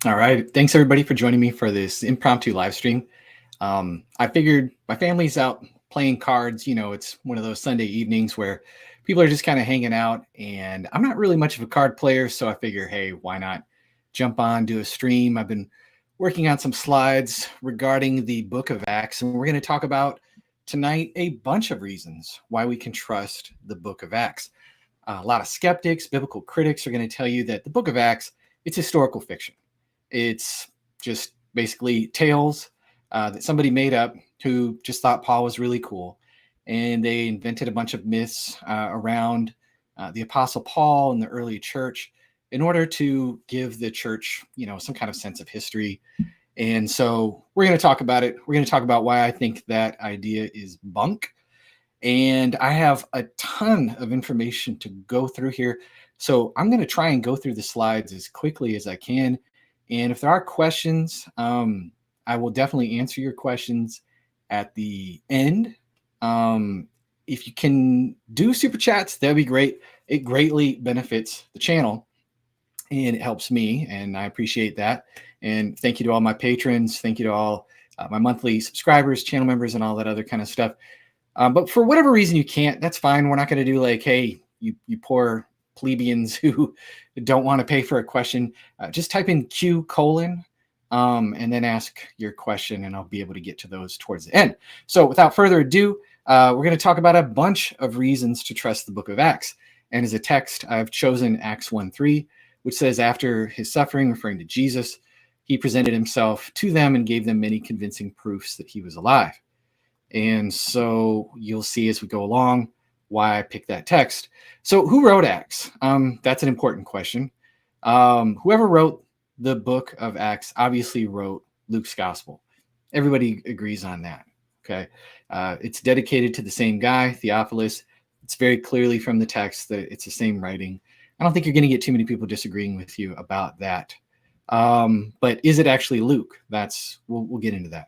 All right. Thanks everybody for joining me for this impromptu live stream. I figured my family's out playing cards. It's one of those Sunday evenings where people are just kind of hanging out, and I'm not really much of a card player. So I figure, hey, why not jump on, do a stream? I've been working on some slides regarding the book of Acts, and we're going to talk about tonight a bunch of reasons why we can trust the book of Acts. A lot of skeptics, biblical critics are going to tell you that the book of Acts, it's historical fiction. It's just basically tales that somebody made up who just thought Paul was really cool. And they invented a bunch of myths around the Apostle Paul and the early church in order to give the church, some kind of sense of history. And so we're going to talk about it. We're going to talk about why I think that idea is bunk. And I have a ton of information to go through here. So I'm going to try and go through the slides as quickly as I can. And if there are questions, I will definitely answer your questions at the end. If you can do super chats, that'd be great. It greatly benefits the channel and it helps me, and I appreciate that. And thank you to all my patrons. Thank you to all my monthly subscribers, channel members, and all that other kind of stuff. But for whatever reason you can't, that's fine. We're not going to do like, hey, you poor plebeians who don't want to pay for a question. Just type in Q colon and then ask your question, and I'll be able to get to those towards the end. So without further ado, we're going to talk about a bunch of reasons to trust the book of Acts. And as a text, I've chosen Acts 1:3, which says, after his suffering, referring to Jesus, he presented himself to them and gave them many convincing proofs that he was alive. And so you'll see as we go along why I picked that text. So who wrote Acts? That's an important question. Whoever wrote the book of Acts obviously wrote Luke's gospel. Everybody agrees on that. Okay. It's dedicated to the same guy, Theophilus. It's very clearly from the text that it's the same writing. I don't think you're going to get too many people disagreeing with you about that. But is it actually Luke? We'll get into that.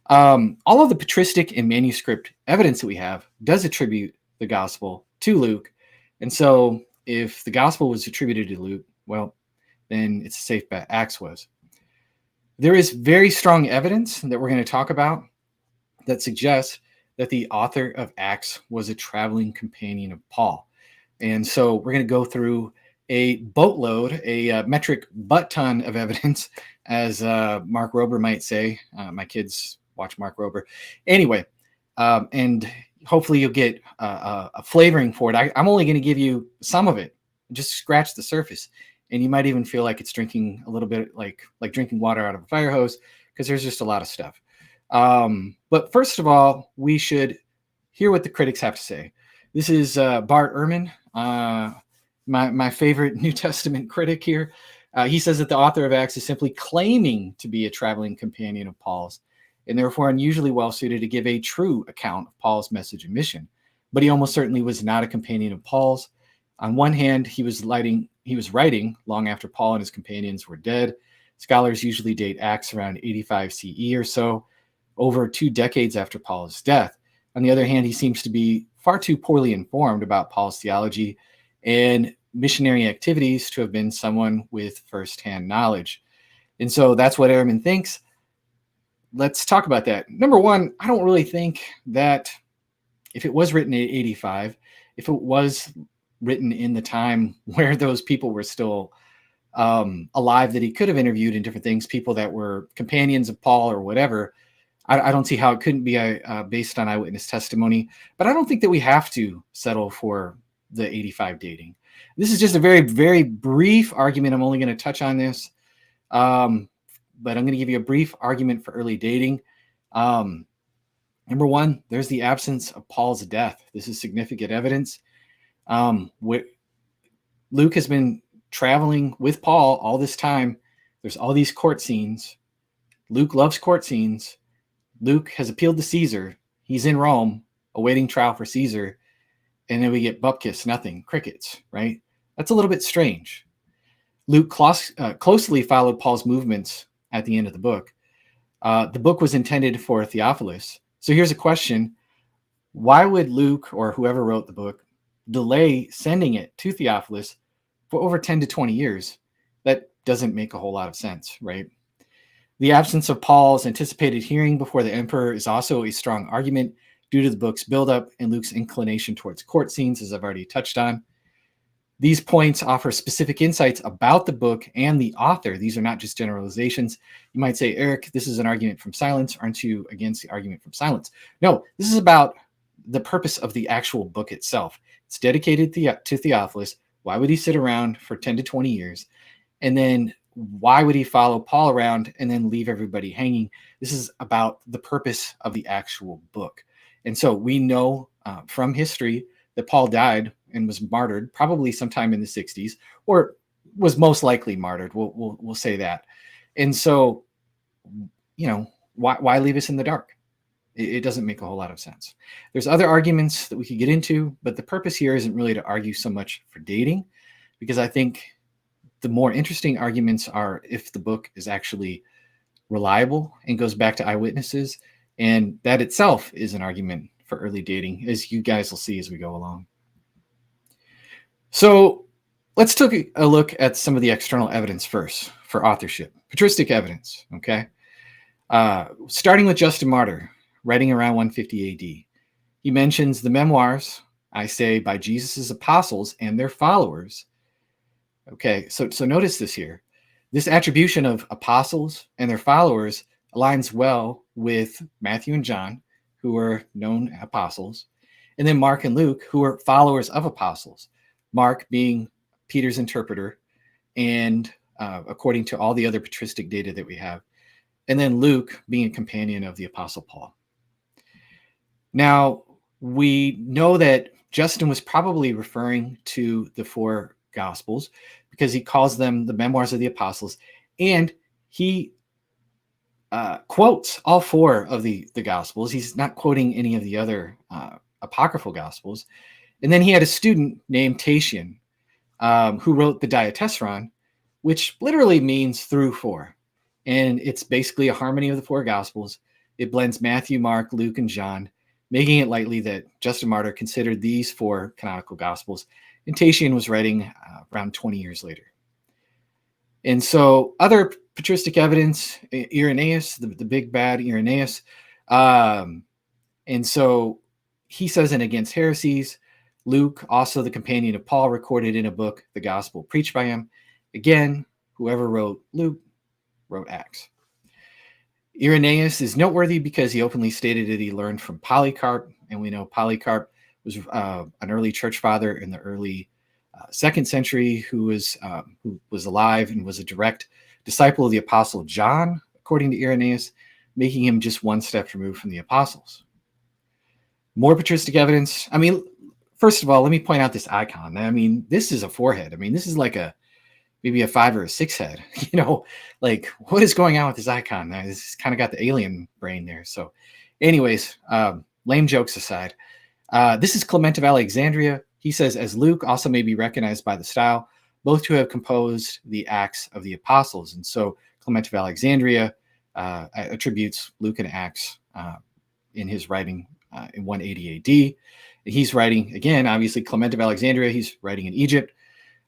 All of the patristic and manuscript evidence that we have does attribute the gospel to Luke. And so if the gospel was attributed to Luke, well, then it's a safe bet Acts was. There is very strong evidence that we're going to talk about that suggests that the author of Acts was a traveling companion of Paul. And so we're going to go through a boatload, a metric butt ton of evidence, as Mark Rober might say. My kids watch Mark Rober. Anyway, and hopefully you'll get a flavoring for it. I'm only going to give you some of it, just scratch the surface. And you might even feel like it's drinking a little bit like drinking water out of a fire hose, because there's just a lot of stuff. But first of all, we should hear what the critics have to say. This is Bart Ehrman, my favorite New Testament critic here. He says that the author of Acts is simply claiming to be a traveling companion of Paul's, and therefore unusually well-suited to give a true account of Paul's message and mission. But he almost certainly was not a companion of Paul's. On one hand, he was writing long after Paul and his companions were dead. Scholars usually date Acts around 85 CE or so, over 2 decades after Paul's death. On the other hand, he seems to be far too poorly informed about Paul's theology and missionary activities to have been someone with firsthand knowledge. And so that's what Ehrman thinks. Let's talk about that. Number one, I don't really think that if it was written in 85, if it was written in the time where those people were still alive, that he could have interviewed in different things, people that were companions of Paul or whatever. I don't see how it couldn't be based on eyewitness testimony, but I don't think that we have to settle for the 85 dating. This is just a very, very brief argument. I'm only going to touch on this, but I'm going to give you a brief argument for early dating. Number one, there's the absence of Paul's death. This is significant evidence. Luke has been traveling with Paul all this time. There's all these court scenes. Luke loves court scenes. Luke has appealed to Caesar. He's in Rome awaiting trial for Caesar. And then we get bupkis, nothing, crickets, right? That's a little bit strange. Luke closely followed Paul's movements at the end of the book. The book was intended for Theophilus. So here's a question. Why would Luke, or whoever wrote the book, delay sending it to Theophilus for over 10 to 20 years? That doesn't make a whole lot of sense, right? The absence of Paul's anticipated hearing before the emperor is also a strong argument due to the book's buildup and Luke's inclination towards court scenes, as I've already touched on. These points offer specific insights about the book and the author. These are not just generalizations. You might say, Eric, this is an argument from silence. Aren't you against the argument from silence? No, this is about the purpose of the actual book itself. It's dedicated to Theophilus. Why would he sit around for 10 to 20 years? And then why would he follow Paul around and then leave everybody hanging? This is about the purpose of the actual book. And so we know from history that Paul died and was martyred probably sometime in the 60s, or was most likely martyred. We'll say that. And so, why leave us in the dark? It doesn't make a whole lot of sense. There's other arguments that we could get into, but the purpose here isn't really to argue so much for dating, because I think the more interesting arguments are if the book is actually reliable and goes back to eyewitnesses. And that itself is an argument for early dating, as you guys will see as we go along. So let's take a look at some of the external evidence first for authorship. Patristic evidence, okay? Starting with Justin Martyr, writing around 150 AD. He mentions the memoirs, I say, by Jesus' apostles and their followers. Okay, so notice this here. This attribution of apostles and their followers aligns well with Matthew and John, who were known apostles, and then Mark and Luke, who were followers of apostles. Mark being Peter's interpreter, and according to all the other patristic data that we have, and then Luke being a companion of the Apostle Paul. Now, we know that Justin was probably referring to the four Gospels because he calls them the memoirs of the apostles, and he quotes all four of the Gospels. He's not quoting any of the other apocryphal Gospels. And then he had a student named Tatian who wrote the Diatessaron, which literally means through four. And it's basically a harmony of the four Gospels. It blends Matthew, Mark, Luke, and John, making it likely that Justin Martyr considered these four canonical Gospels. And Tatian was writing around 20 years later. And so other patristic evidence, Irenaeus, the big bad Irenaeus. And so he says in Against Heresies, Luke, also the companion of Paul, recorded in a book the gospel preached by him. Again, whoever wrote Luke wrote Acts. Irenaeus is noteworthy because he openly stated that he learned from Polycarp, and we know Polycarp was an early church father in the early 2nd century who was alive and was a direct disciple of the Apostle John, according to Irenaeus, making him just one step removed from the apostles. More patristic evidence. I mean, first of all, let me point out this icon. I mean, this is a forehead. I mean, this is like maybe a 5 or a 6 head. Like what is going on with this icon? This kind of got the alien brain there. So anyways, lame jokes aside, this is Clement of Alexandria. He says, as Luke also may be recognized by the style, both who have composed the Acts of the Apostles. And so Clement of Alexandria attributes Luke and Acts in his writing in 180 AD. He's writing, again, obviously, Clement of Alexandria. He's writing in Egypt.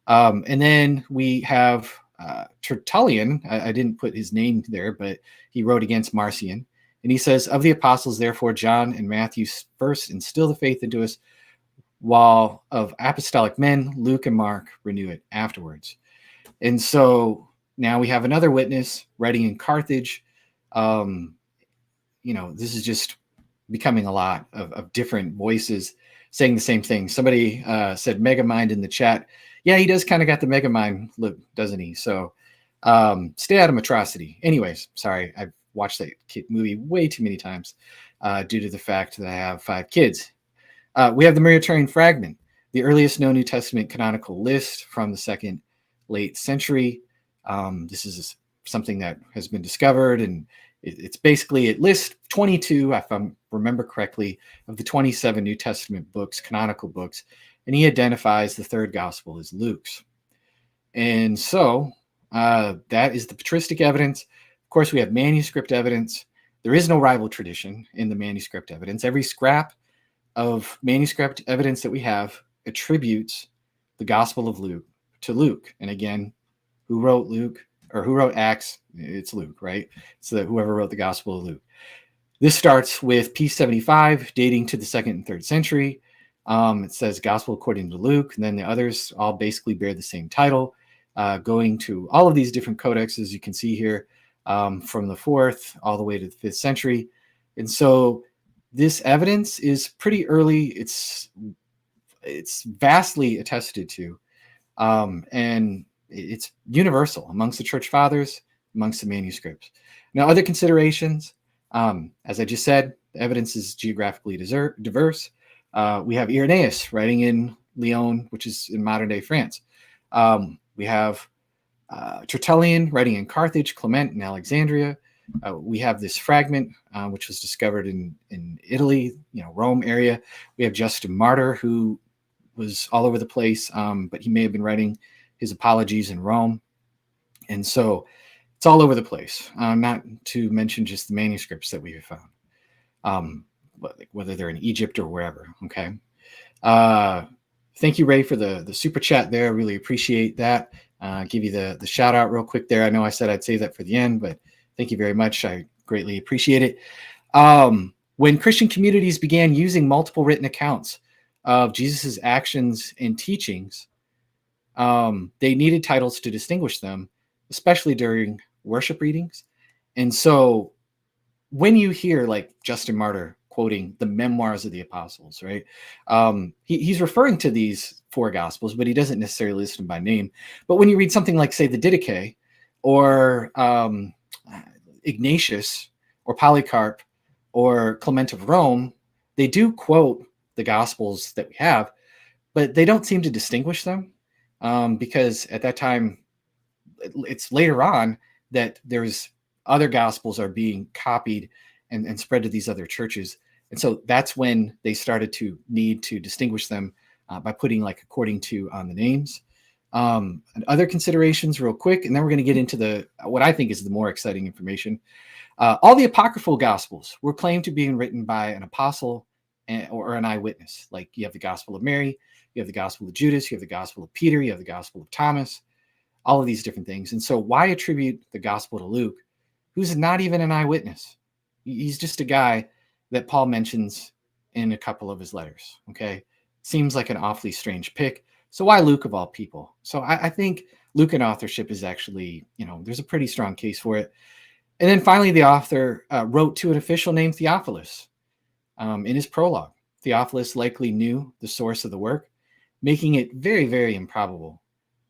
And then we have Tertullian. I didn't put his name there, but he wrote against Marcion. And he says, of the apostles, therefore, John and Matthew first instill the faith into us, while of apostolic men, Luke and Mark renew it afterwards. And so now we have another witness writing in Carthage. This is just becoming a lot of different voices saying the same thing. Somebody said Megamind in the chat. Yeah, he does kind of got the Megamind look, doesn't he? So stay out of atrocity. Anyways, sorry, I've watched that movie way too many times due to the fact that I have 5 kids. We have the Muratorian fragment, the earliest known New Testament canonical list from the 2nd late century. This is something that has been discovered, and it's basically, it lists 22, if I remember correctly, of the 27 New Testament books, canonical books, and he identifies the 3rd gospel as Luke's. And so that is the patristic evidence. Of course, we have manuscript evidence. There is no rival tradition in the manuscript evidence. Every scrap of manuscript evidence that we have attributes the Gospel of Luke to Luke. And again, Who wrote Luke, or who wrote Acts? It's Luke, right? So that whoever wrote the Gospel of Luke. This starts with P75, dating to the 2nd and 3rd century. It says Gospel according to Luke, and then the others all basically bear the same title, going to all of these different codexes you can see here, from the 4th all the way to the 5th century. And so this evidence is pretty early. It's vastly attested to, and it's universal amongst the church fathers, amongst the manuscripts. Now, other considerations, as I just said, the evidence is geographically diverse. We have Irenaeus writing in Lyon, which is in modern day France. We have Tertullian writing in Carthage, Clement in Alexandria. We have this fragment, which was discovered in Italy, Rome area. We have Justin Martyr, who was all over the place, but he may have been writing his apologies in Rome. And so it's all over the place, not to mention just the manuscripts that we have found, whether they're in Egypt or wherever. Okay. Thank you, Ray, for the super chat there. I really appreciate that. Give you the shout out real quick there. I know I said I'd save that for the end, but thank you very much. I greatly appreciate it. When Christian communities began using multiple written accounts of Jesus's actions and teachings, they needed titles to distinguish them, especially during worship readings. And so when you hear like Justin Martyr quoting the memoirs of the apostles, right? He's referring to these 4 gospels, but he doesn't necessarily list them by name. But when you read something like, say, the Didache, or Ignatius, or Polycarp, or Clement of Rome, they do quote the gospels that we have, but they don't seem to distinguish them, because at that time, it's later on that there's other gospels are being copied and spread to these other churches. And so that's when they started to need to distinguish them by putting like according to on the names. And other considerations real quick, and then we're going to get into what I think is the more exciting information. All the apocryphal gospels were claimed to be written by an apostle or an eyewitness. Like you have the Gospel of Mary, you have the Gospel of Judas, you have the Gospel of Peter, you have the Gospel of Thomas, all of these different things. And so why attribute the Gospel to Luke, who's not even an eyewitness? He's just a guy that Paul mentions in a couple of his letters. Okay. Seems like an awfully strange pick. So why Luke of all people? So I think Luke and authorship is actually, there's a pretty strong case for it. And then finally, the author wrote to an official named Theophilus in his prologue. Theophilus likely knew the source of the work, making it very, very improbable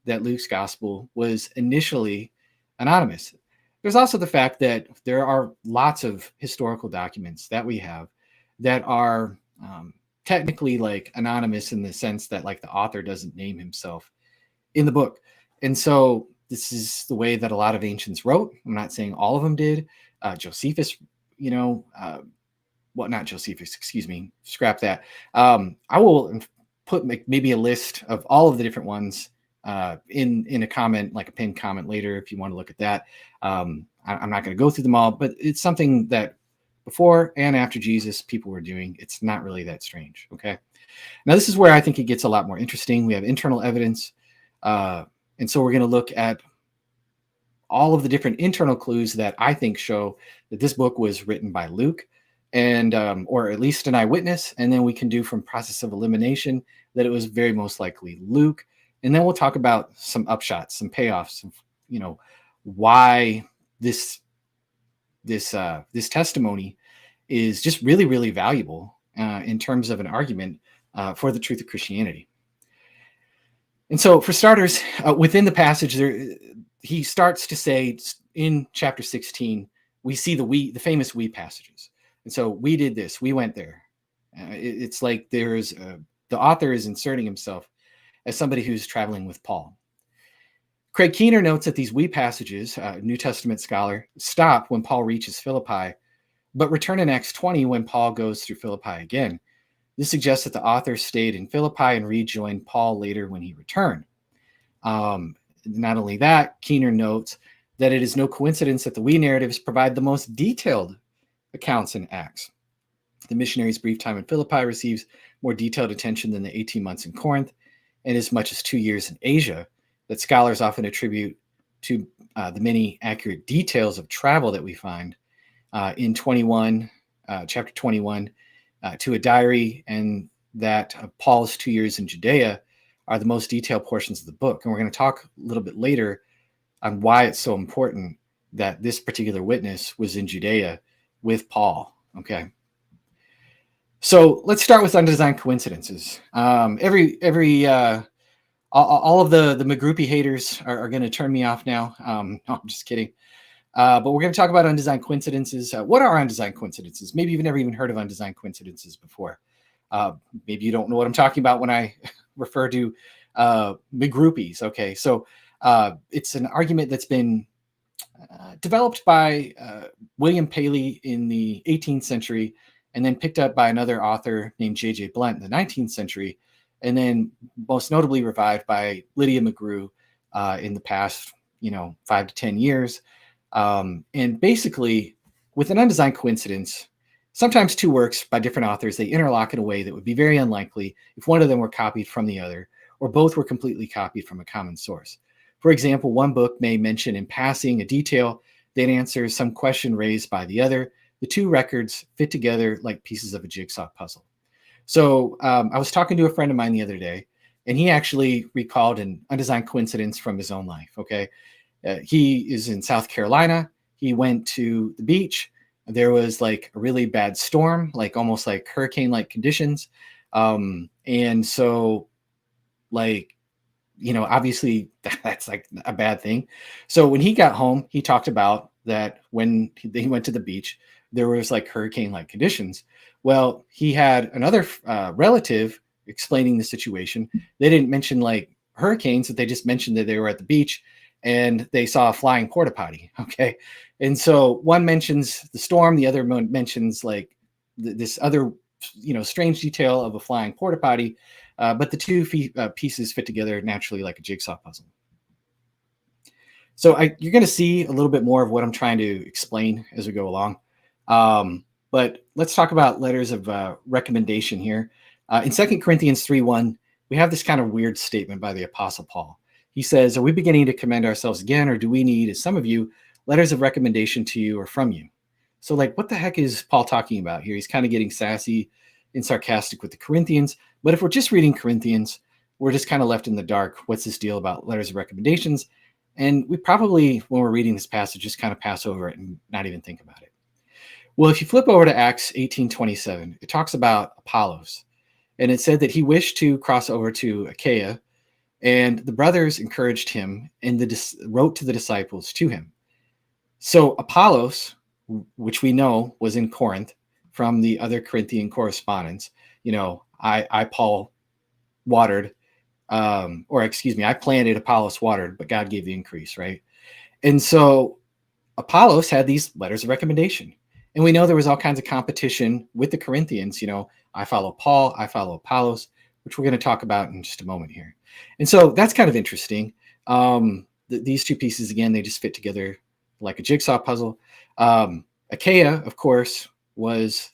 that Luke's gospel was initially anonymous. There's also the fact that there are lots of historical documents that we have that are technically like anonymous in the sense that like the author doesn't name himself in the book. And so this is the way that a lot of ancients wrote. I'm not saying all of them did. Josephus, not Josephus, excuse me, scrap that. I will put maybe a list of all of the different ones in a comment, like a pinned comment later, if you want to look at that. I'm not going to go through them all, but it's something that before and after Jesus, people were doing. It's not really that strange. Okay. Now, this is where I think it gets a lot more interesting. We have internal evidence. And so we're going to look at all of the different internal clues that I think show that this book was written by Luke, and or at least an eyewitness. And then we can do from process of elimination that it was very most likely Luke. And then we'll talk about some upshots, some payoffs, why this testimony is just really, really valuable in terms of an argument for the truth of Christianity. And so, for starters, within the passage, he starts to say in chapter 16, we see the famous "we" passages. And so, we did this, we went there. It's like the author is inserting himself as somebody who's traveling with Paul. Craig Keener notes that these "we" passages, New Testament scholar, stop when Paul reaches Philippi, but return in Acts 20 when Paul goes through Philippi again. This suggests that the author stayed in Philippi and rejoined Paul later when he returned. Not only that, Keener notes that it is no coincidence that the "we" narratives provide the most detailed accounts in Acts. The missionary's brief time in Philippi receives more detailed attention than the 18 months in Corinth and as much as 2 years in Asia, that scholars often attribute to the many accurate details of travel that we find in chapter 21, to a diary, and that Paul's 2 years in Judea are the most detailed portions of the book. And we're going to talk a little bit later on why it's so important that this particular witness was in Judea with Paul. Okay. So let's start with undesigned coincidences. All of the McGroupie haters are going to turn me off now. No, I'm just kidding. But we're going to talk about undesigned coincidences. What are undesigned coincidences? Maybe you've never even heard of undesigned coincidences before. Maybe you don't know what I'm talking about when I refer to McGroupies. Okay, so it's an argument that's been developed by William Paley in the 18th century, and then picked up by another author named J.J. Blunt in the 19th century, and then most notably revived by Lydia McGrew in the past, 5 to 10 years. And basically, with an undesigned coincidence, sometimes two works by different authors, they interlock in a way that would be very unlikely if one of them were copied from the other, or both were completely copied from a common source. For example, one book may mention in passing a detail that answers some question raised by the other. The two records fit together like pieces of a jigsaw puzzle. So I was talking to a friend of mine the other day, and he actually recalled an undesigned coincidence from his own life. Okay. He is in South Carolina. He went to the beach. There was like a really bad storm, like almost like hurricane-like conditions. And so obviously that's like a bad thing. So when he got home, he talked about that when he went to the beach, there was like hurricane-like conditions. Well, he had another relative explaining the situation. They didn't mention like hurricanes, but they just mentioned that they were at the beach and they saw a flying porta potty. Okay. And so one mentions the storm, the other mentions like this other, strange detail of a flying porta potty. But the two pieces fit together naturally like a jigsaw puzzle. So you're going to see a little bit more of what I'm trying to explain as we go along. But let's talk about letters of recommendation here. In 2 Corinthians 3:1, we have this kind of weird statement by the Apostle Paul. He says, "Are we beginning to commend ourselves again, or do we need, as some of you, letters of recommendation to you or from you?" So what the heck is Paul talking about here? He's kind of getting sassy and sarcastic with the Corinthians. But if we're just reading Corinthians, we're just kind of left in the dark. What's this deal about letters of recommendations? And we probably, when we're reading this passage, just kind of pass over it and not even think about it. Well, if you flip over to Acts 18:27, it talks about Apollos. And it said that he wished to cross over to Achaia, and the brothers encouraged him and wrote to the disciples to him. So Apollos, which we know was in Corinth from the other Corinthian correspondence, I Paul watered, I planted, Apollos watered, but God gave the increase, right? And so Apollos had these letters of recommendation. And we know there was all kinds of competition with the Corinthians. I follow Paul, I follow Apollos, which we're going to talk about in just a moment here. And so that's kind of interesting. These two pieces, again, they just fit together like a jigsaw puzzle. Achaia, of course, was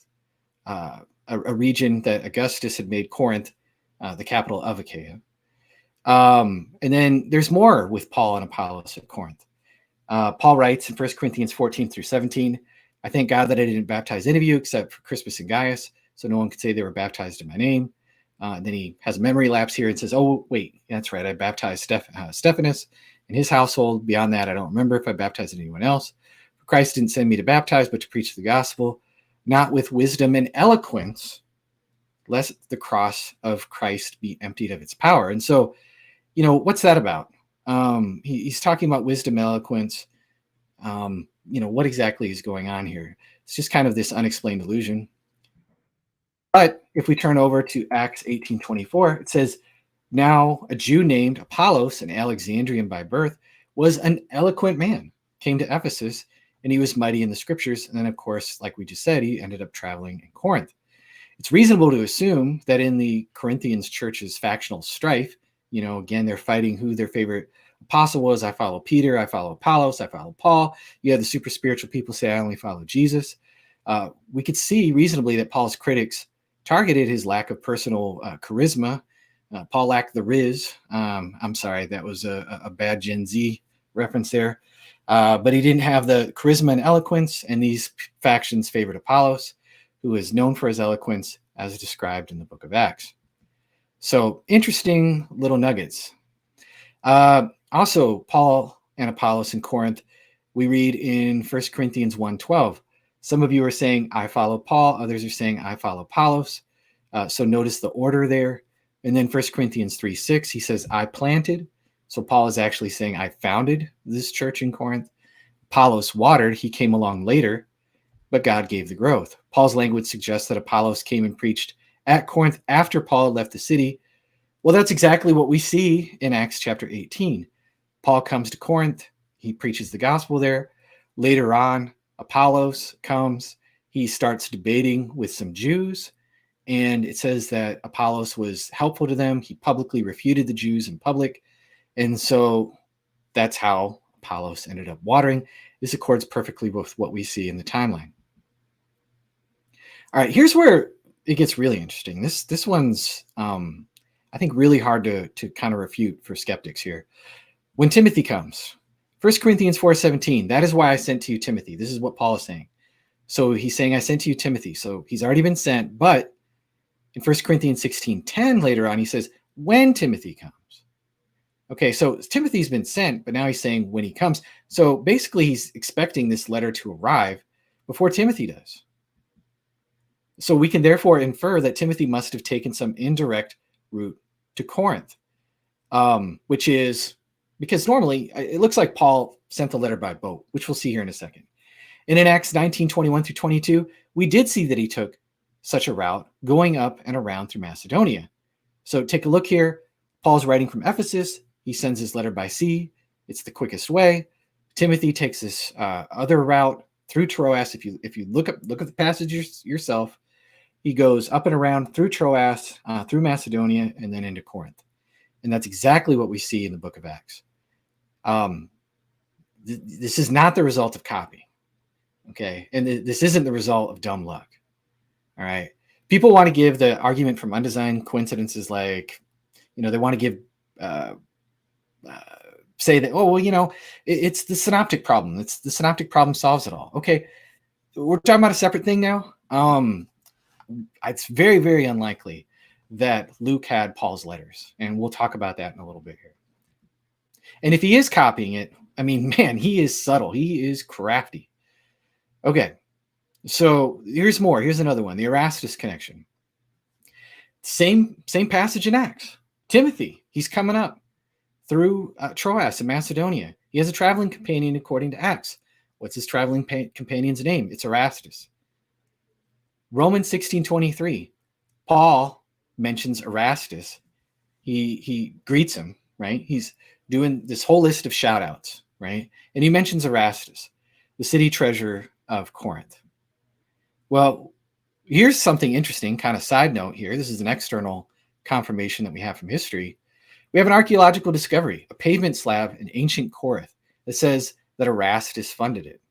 a region that Augustus had made Corinth the capital of Achaia. And then there's more with Paul and Apollos at Corinth. Paul writes in 1 Corinthians 14-17, "I thank God that I didn't baptize any of you except for Crispus and Gaius, so no one could say they were baptized in my name." And then he has a memory lapse here and says, "Oh, wait, that's right. I baptized Stephanus and his household. Beyond that, I don't remember if I baptized anyone else. For Christ didn't send me to baptize, but to preach the gospel, not with wisdom and eloquence, lest the cross of Christ be emptied of its power." And so, what's that about? He's talking about wisdom, eloquence. What exactly is going on here? It's just kind of this unexplained illusion. But if we turn over to Acts 18:24, it says, "Now a Jew named Apollos, an Alexandrian by birth, was an eloquent man, came to Ephesus, and he was mighty in the scriptures." And then, of course, like we just said, he ended up traveling in Corinth. It's reasonable to assume that in the Corinthians church's factional strife, again, they're fighting who their favorite apostle was. I follow Peter, I follow Apollos, I follow Paul. You have the super spiritual people say, I only follow Jesus. We could see reasonably that Paul's critics targeted his lack of personal charisma. Paul lacked the riz. I'm sorry, that was a bad Gen Z reference there. But he didn't have the charisma and eloquence, and these factions favored Apollos, who is known for his eloquence as described in the book of Acts. So interesting little nuggets. Also, Paul and Apollos in Corinth, we read in 1 Corinthians 1:12. Some of you are saying, I follow Paul. Others are saying, I follow Apollos. So notice the order there. And then 1 Corinthians 3:6, he says, I planted. So Paul is actually saying, I founded this church in Corinth. Apollos watered. He came along later, but God gave the growth. Paul's language suggests that Apollos came and preached at Corinth after Paul left the city. Well, that's exactly what we see in Acts chapter 18. Paul comes to Corinth. He preaches the gospel there. Later on, Apollos comes. He starts debating with some Jews. And it says that Apollos was helpful to them. He publicly refuted the Jews in public. And so that's how Apollos ended up watering. This accords perfectly with what we see in the timeline. All right, here's where it gets really interesting. This one's, I think, really hard to kind of refute for skeptics here. When Timothy comes, 1 Corinthians 4:17, that is why I sent to you Timothy. This is what Paul is saying. So he's saying, I sent to you Timothy. So he's already been sent. But in 1 Corinthians 16:10 later on, he says, when Timothy comes. Okay, so Timothy's been sent, but now he's saying when he comes. So basically, he's expecting this letter to arrive before Timothy does. So we can therefore infer that Timothy must have taken some indirect route to Corinth, which is because normally it looks like Paul sent the letter by boat, which we'll see here in a second. And in Acts 19:21 through 22, we did see that he took such a route going up and around through Macedonia. So take a look here. Paul's writing from Ephesus. He sends his letter by sea. It's the quickest way. Timothy takes this other route through Troas. If you look at the passage yourself, he goes up and around through Troas, through Macedonia, and then into Corinth. And that's exactly what we see in the book of Acts. This is not the result of copy. Okay. And this isn't the result of dumb luck. All right. People want to give the argument from undesigned coincidences like, they want to give, say that, oh, well, it's the synoptic problem. It's the synoptic problem solves it all. Okay. We're talking about a separate thing now. It's very, very unlikely that Luke had Paul's letters. And we'll talk about that in a little bit here. And if he is copying it, I mean, man, he is subtle. He is crafty. Okay. So here's more. Here's another one. The Erastus connection. Same passage in Acts. Timothy, he's coming up through Troas in Macedonia. He has a traveling companion according to Acts. What's his traveling companion's name? It's Erastus. Romans 16:23. Paul mentions Erastus. He greets him, right? He's doing this whole list of shout outs, right? And he mentions Erastus, the city treasurer of Corinth. Well, here's something interesting, kind of side note here. This is an external confirmation that we have from history. We have an archaeological discovery, a pavement slab in ancient Corinth that says that Erastus funded it.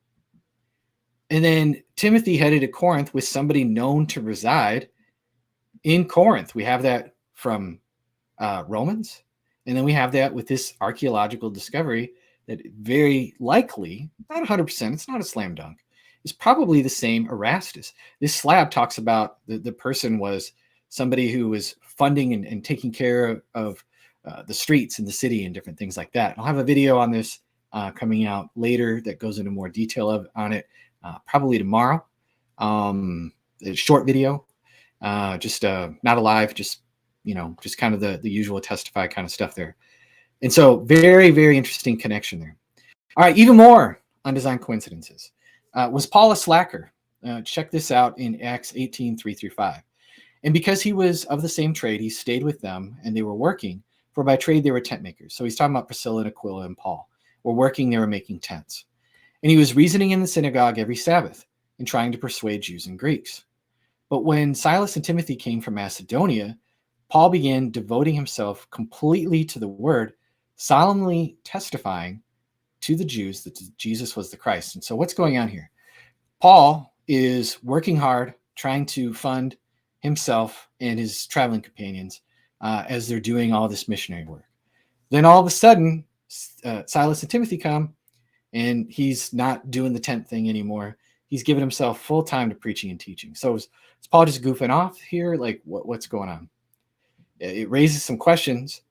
And then Timothy headed to Corinth with somebody known to reside in Corinth. We have that from Romans. And then we have that with this archaeological discovery that very likely, not 100%, it's not a slam dunk, is probably the same Erastus. This slab talks about the person was somebody who was funding and taking care of the streets in the city and different things like that. I'll have a video on this coming out later that goes into more detail on it, probably tomorrow. A short video, just not a live, just kind of the usual testify kind of stuff there. And so very, very interesting connection there. All right, even more undesigned coincidences. Was Paul a slacker? Check this out in Acts 18:3-5. And because he was of the same trade, he stayed with them and they were working, for by trade they were tent makers. So he's talking about Priscilla and Aquila and Paul. Were working, they were making tents. And he was reasoning in the synagogue every Sabbath and trying to persuade Jews and Greeks. But when Silas and Timothy came from Macedonia, Paul began devoting himself completely to the word, solemnly testifying to the Jews that Jesus was the Christ. And so what's going on here? Paul is working hard, trying to fund himself and his traveling companions as they're doing all this missionary work. Then all of a sudden, Silas and Timothy come, and he's not doing the tent thing anymore. He's given himself full time to preaching and teaching. So is Paul just goofing off here? Like, what's going on? It raises some questions.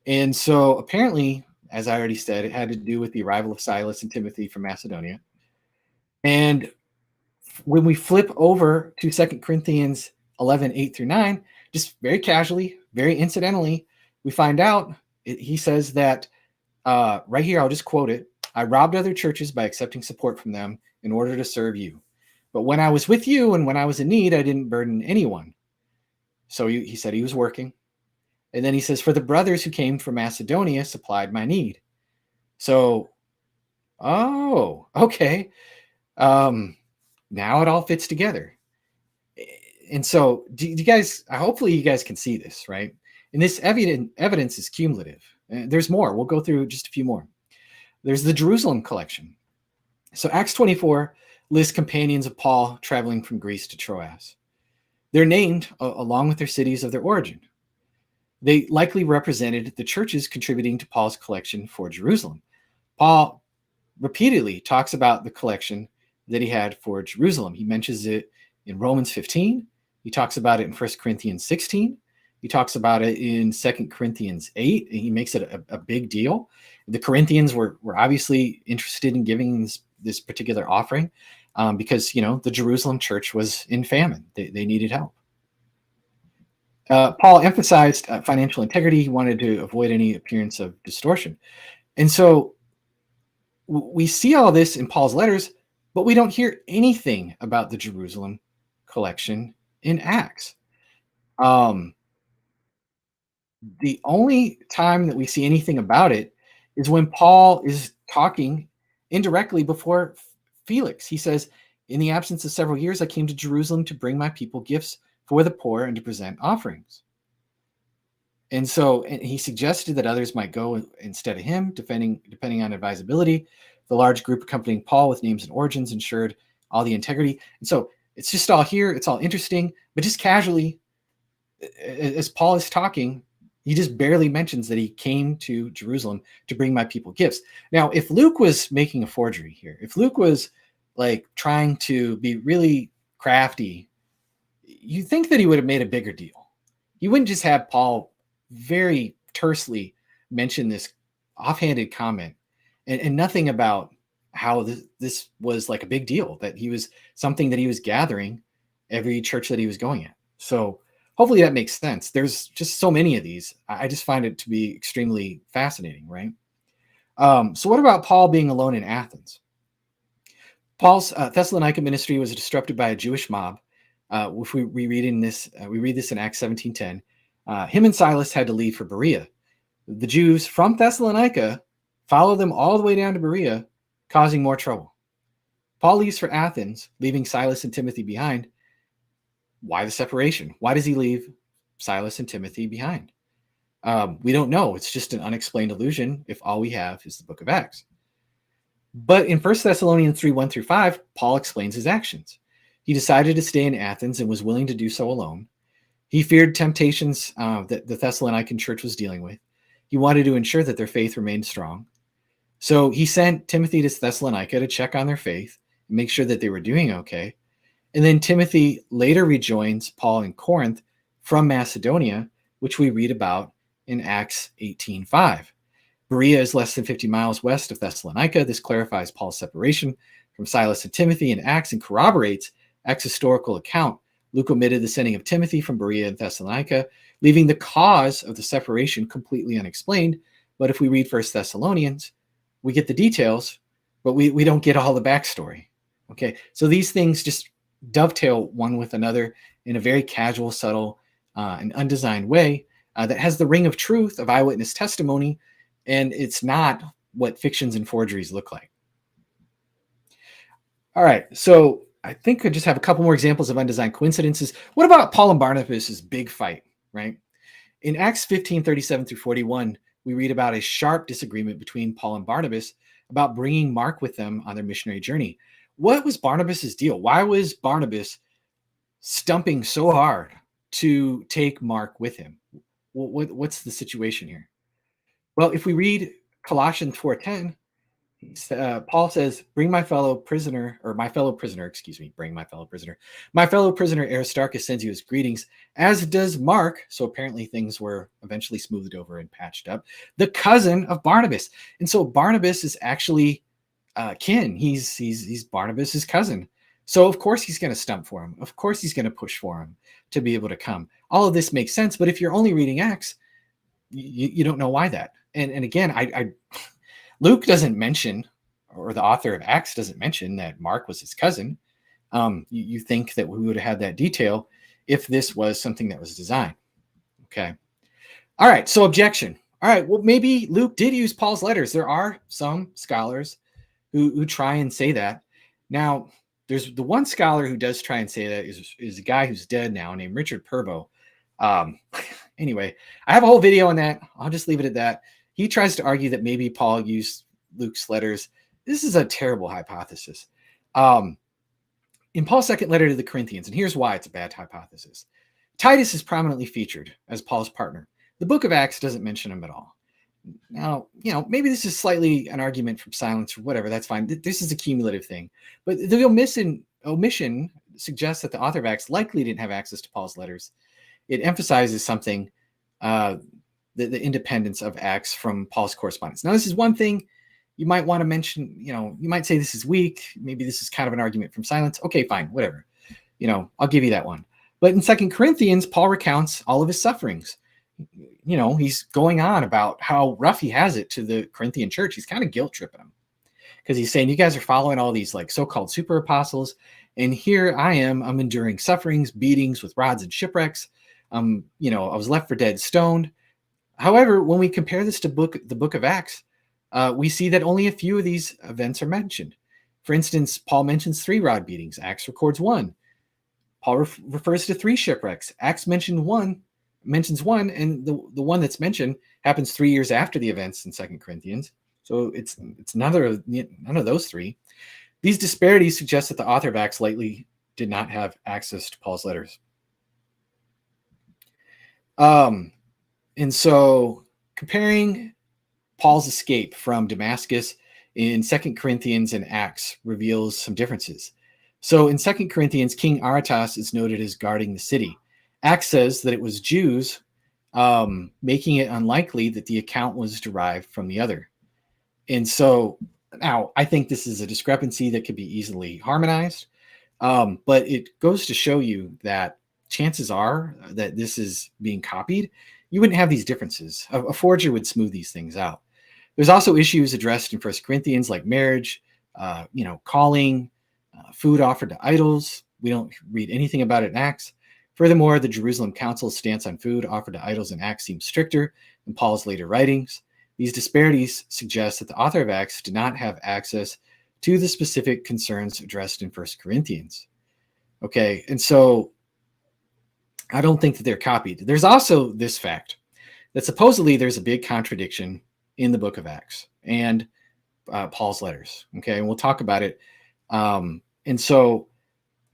And so apparently, as I already said, it had to do with the arrival of Silas and Timothy from Macedonia. And when we flip over to 2 Corinthians 11:8 through 9, just very casually, very incidentally, we find out he says that right here, I'll just quote it. I robbed other churches by accepting support from them in order to serve you. But when I was with you and when I was in need, I didn't burden anyone. So he said he was working. And then he says, for the brothers who came from Macedonia supplied my need. So, oh, okay. Now it all fits together. And so, do you guys, hopefully you guys can see this, right? And this evidence is cumulative. There's more. We'll go through just a few more. There's the Jerusalem collection. So Acts 24 lists companions of Paul traveling from Greece to Troas. They're named along with their cities of their origin. They likely represented the churches contributing to Paul's collection for Jerusalem. Paul repeatedly talks about the collection that he had for Jerusalem. He mentions it in Romans 15. He talks about it in 1 Corinthians 16. He talks about it in 2 Corinthians 8. And he makes it a big deal. The Corinthians were obviously interested in giving this particular offering because, the Jerusalem church was in famine. They needed help. Paul emphasized financial integrity. He wanted to avoid any appearance of distortion. And so we see all this in Paul's letters, but we don't hear anything about the Jerusalem collection in Acts. The only time that we see anything about it is when Paul is talking indirectly before Felix. He says, in the absence of several years, I came to Jerusalem to bring my people gifts for the poor and to present offerings. And so he suggested that others might go instead of him, depending on advisability. The large group accompanying Paul with names and origins ensured all the integrity. And so it's just all here. It's all interesting, but just casually, as Paul is talking, he just barely mentions that he came to Jerusalem to bring my people gifts. Now, if Luke was making a forgery here, if Luke was like trying to be really crafty, you think that he would have made a bigger deal. He wouldn't just have Paul very tersely mention this offhanded comment and nothing about how this was like a big deal, that he was something that he was gathering every church that he was going at. So hopefully that makes sense. There's just so many of these. I just find it to be extremely fascinating, right? So what about Paul being alone in Athens? Paul's Thessalonica ministry was disrupted by a Jewish mob. If we read this in Acts 17:10. Him and Silas had to leave for Berea. The Jews from Thessalonica followed them all the way down to Berea, causing more trouble. Paul leaves for Athens, leaving Silas and Timothy behind. Why the separation? Why does he leave Silas and Timothy behind? We don't know. It's just an unexplained illusion if all we have is the book of Acts. But in 1 Thessalonians 3:1-5, Paul explains his actions. He decided to stay in Athens and was willing to do so alone. He feared temptations that the Thessalonican church was dealing with. He wanted to ensure that their faith remained strong. So he sent Timothy to Thessalonica to check on their faith and make sure that they were doing okay. And then Timothy later rejoins Paul in Corinth from Macedonia, which we read about in Acts 18:5. Berea is less than 50 miles west of Thessalonica. This clarifies Paul's separation from Silas and Timothy in Acts and corroborates Acts' historical account. Luke omitted the sending of Timothy from Berea and Thessalonica, leaving the cause of the separation completely unexplained. But if we read 1 Thessalonians, we get the details, but we don't get all the backstory. Okay, so these things just dovetail one with another in a very casual, subtle, and undesigned way that has the ring of truth of eyewitness testimony, and it's not what fictions and forgeries look like. All right, so I think I just have a couple more examples of undesigned coincidences. What about Paul and Barnabas' big fight, right? In Acts 15:37-41, we read about a sharp disagreement between Paul and Barnabas about bringing Mark with them on their missionary journey. What was Barnabas' deal? Why was Barnabas stumping so hard to take Mark with him? What's the situation here? Well, if we read Colossians 4:10, Paul says, "Bring my fellow prisoner, or my fellow prisoner, excuse me, bring my fellow prisoner. My fellow prisoner Aristarchus sends you his greetings, as does Mark." So apparently things were eventually smoothed over and patched up. The cousin of Barnabas, and so Barnabas is actually kin. He's Barnabas's cousin. So of course he's going to stump for him. Of course he's going to push for him to be able to come. All of this makes sense. But if you're only reading Acts, you don't know why that. And again, I Luke doesn't mention, or the author of Acts doesn't mention that Mark was his cousin. You think that we would have had that detail if this was something that was designed. Okay. All right. So objection. All right. Well, maybe Luke did use Paul's letters. There are some scholars who try and say that. Now, there's the one scholar who does try and say that is a guy who's dead now named Richard Purbo. Anyway, I have a whole video on that. I'll just leave it at that. He tries to argue that maybe Paul used Luke's letters. This is a terrible hypothesis. In Paul's second letter to the Corinthians, and here's why it's a bad hypothesis. Titus is prominently featured as Paul's partner. The book of Acts doesn't mention him at all. Now, maybe this is slightly an argument from silence or whatever. That's fine. This is a cumulative thing. But the omission suggests that the author of Acts likely didn't have access to Paul's letters. It emphasizes something, the independence of Acts from Paul's correspondence. Now, this is one thing you might want to mention. You might say this is weak. Maybe this is kind of an argument from silence. Okay, fine, whatever. I'll give you that one. But in 2 Corinthians, Paul recounts all of his sufferings. He's going on about how rough he has it to the Corinthian church. He's kind of guilt tripping them because he's saying, you guys are following all these like so-called super apostles. And here I am, I'm enduring sufferings, beatings with rods and shipwrecks. I was left for dead, stoned. However, when we compare this to the book of Acts, we see that only a few of these events are mentioned. For instance, Paul mentions 3 rod beatings. Acts records 1. Paul refers to 3 shipwrecks. Acts mentions one, and the one that's mentioned happens 3 years after the events in 2 Corinthians. So it's none of those 3. These disparities suggest that the author of Acts likely did not have access to Paul's letters. And so comparing Paul's escape from Damascus in 2 Corinthians and Acts reveals some differences. So in 2 Corinthians, King Aretas is noted as guarding the city. Acts says that it was Jews, making it unlikely that the account was derived from the other. And so now I think this is a discrepancy that could be easily harmonized, but it goes to show you that chances are that this is being copied. You wouldn't have these differences. A forger would smooth these things out. There's also issues addressed in 1 Corinthians like marriage, calling, food offered to idols. We don't read anything about it in Acts. Furthermore, the Jerusalem Council's stance on food offered to idols in Acts seems stricter than Paul's later writings. These disparities suggest that the author of Acts did not have access to the specific concerns addressed in 1 Corinthians. Okay, and so I don't think that they're copied. There's also this fact that supposedly there's a big contradiction in the book of Acts and Paul's letters. Okay, and we'll talk about it. And so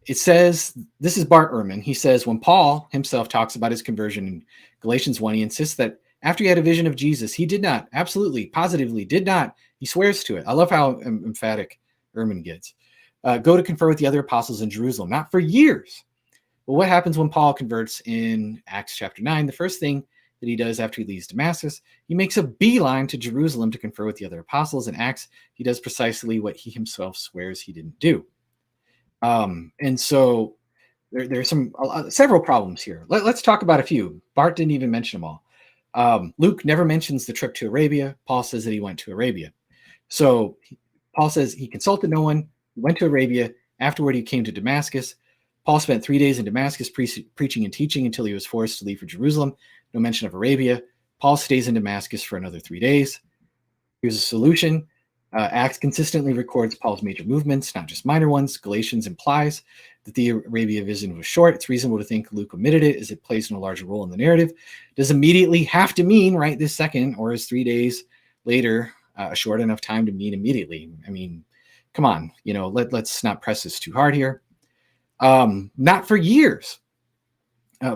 it says, this is Bart Ehrman. He says, when Paul himself talks about his conversion in Galatians 1, he insists that after he had a vision of Jesus, he did not, absolutely, positively did not, he swears to it. I love how emphatic Ehrman gets. Go to confer with the other apostles in Jerusalem, not for years. Well, what happens when Paul converts in Acts chapter 9? The first thing that he does after he leaves Damascus, he makes a beeline to Jerusalem to confer with the other apostles. In Acts, he does precisely what he himself swears he didn't do. And so there's several problems here. Let's talk about a few. Bart didn't even mention them all. Luke never mentions the trip to Arabia. Paul says that he went to Arabia. So Paul says he consulted no one, he went to Arabia. Afterward, he came to Damascus. Paul spent 3 days in Damascus preaching and teaching until he was forced to leave for Jerusalem. No mention of Arabia. Paul stays in Damascus for another 3 days. Here's a solution. Acts consistently records Paul's major movements, not just minor ones. Galatians implies that the Arabia vision was short. It's reasonable to think Luke omitted it as it plays no larger role in the narrative. Does immediately have to mean right this second, or is 3 days later a short enough time to mean immediately? I mean, come on, let's not press this too hard here. Not for years.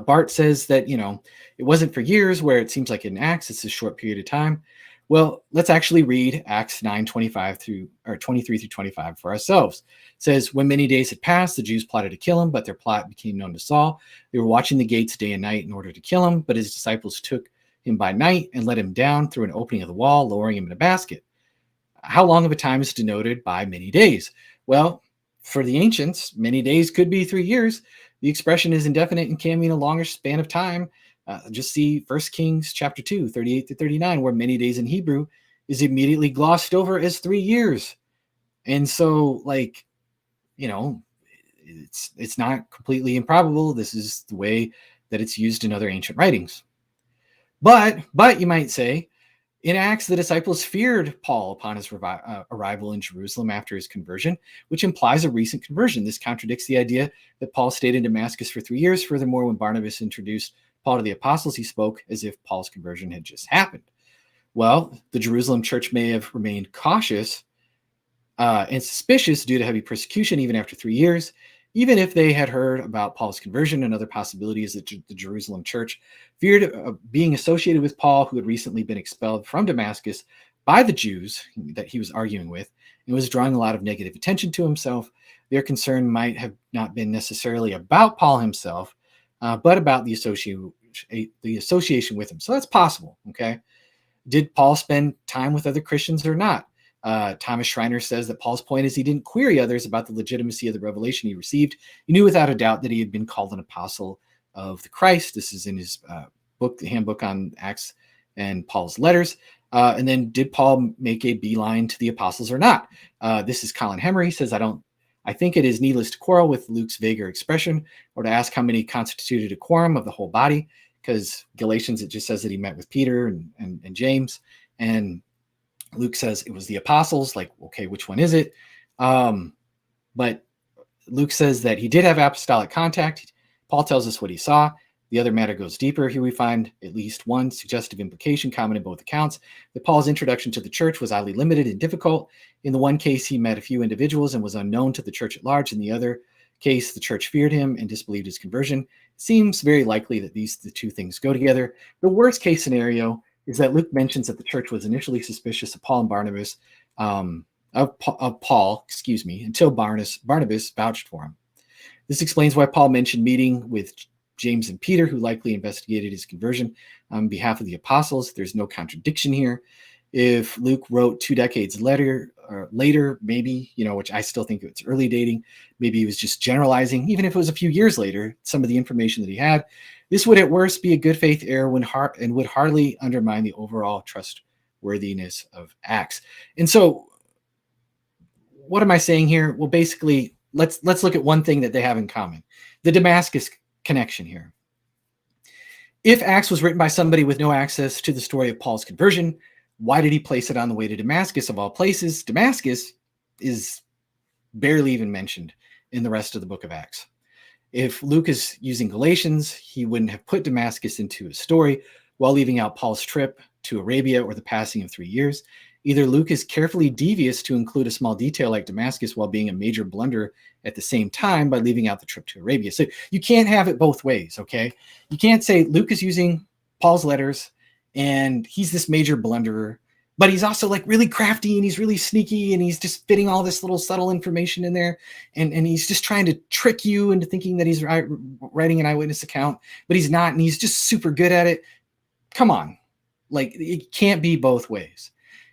Bart says that, it wasn't for years, where it seems like in Acts it's a short period of time. Well, let's actually read Acts 9:25 through or 23 through 25 for ourselves. It says, when many days had passed, the Jews plotted to kill him, but their plot became known to Saul. They were watching the gates day and night in order to kill him, but his disciples took him by night and let him down through an opening of the wall, lowering him in a basket. How long of a time is denoted by many days? Well, for the ancients, many days could be 3 years. The expression is indefinite and can mean a longer span of time. Just see 1 Kings chapter 2, 38 to 39, where many days in Hebrew is immediately glossed over as 3 years. And so, like, you know, it's not completely improbable. This is the way that it's used in other ancient writings. But you might say, in Acts, the disciples feared Paul upon his arrival in Jerusalem after his conversion, which implies a recent conversion. This contradicts the idea that Paul stayed in Damascus for 3 years. Furthermore, when Barnabas introduced Paul to the apostles, he spoke as if Paul's conversion had just happened. Well, the Jerusalem church may have remained cautious and suspicious due to heavy persecution even after 3 years. Even if they had heard about Paul's conversion, another possibility is that the Jerusalem church feared being associated with Paul, who had recently been expelled from Damascus by the Jews that he was arguing with, and was drawing a lot of negative attention to himself. Their concern might have not been necessarily about Paul himself, but about the association with him. So that's possible, okay? Did Paul spend time with other Christians or not? Thomas Schreiner says that Paul's point is he didn't query others about the legitimacy of the revelation he received. He knew without a doubt that he had been called an apostle of the Christ. This is in his book, the handbook on Acts and Paul's letters. And then did Paul make a beeline to the apostles or not? This is Colin Hemery. He says, I think it is needless to quarrel with Luke's vaguer expression or to ask how many constituted a quorum of the whole body, because Galatians, it just says that he met with Peter and James, and Luke says it was the apostles. Like, okay, which one is it? But Luke says that he did have apostolic contact. Paul tells us what he saw. The other matter goes deeper. Here we find at least one suggestive implication common in both accounts, that Paul's introduction to the church was oddly limited and difficult. In the one case, he met a few individuals and was unknown to the church at large. In the other case, the church feared him and disbelieved his conversion. It seems very likely that the two things go together. The worst case scenario is that Luke mentions that the church was initially suspicious of Paul and Barnabas, of Paul, until Barnabas vouched for him. This explains why Paul mentioned meeting with James and Peter, who likely investigated his conversion on behalf of the apostles. There's no contradiction here. If Luke wrote 2 decades later, maybe, which I still think it's early dating, maybe he was just generalizing, even if it was a few years later, some of the information that he had. This would at worst be a good faith error and would hardly undermine the overall trustworthiness of Acts. And so what am I saying here? Well, basically, let's look at one thing that they have in common, the Damascus connection here. If Acts was written by somebody with no access to the story of Paul's conversion, why did he place it on the way to Damascus of all places? Damascus is barely even mentioned in the rest of the book of Acts. If Luke is using Galatians, he wouldn't have put Damascus into his story while leaving out Paul's trip to Arabia or the passing of 3 years. Either Luke is carefully devious to include a small detail like Damascus while being a major blunder at the same time by leaving out the trip to Arabia. So you can't have it both ways, okay? You can't say Luke is using Paul's letters and he's this major blunderer, but he's also like really crafty and he's really sneaky and he's just fitting all this little subtle information in there. And he's just trying to trick you into thinking that he's writing an eyewitness account, but he's not. And he's just super good at it. Come on. Like, it can't be both ways.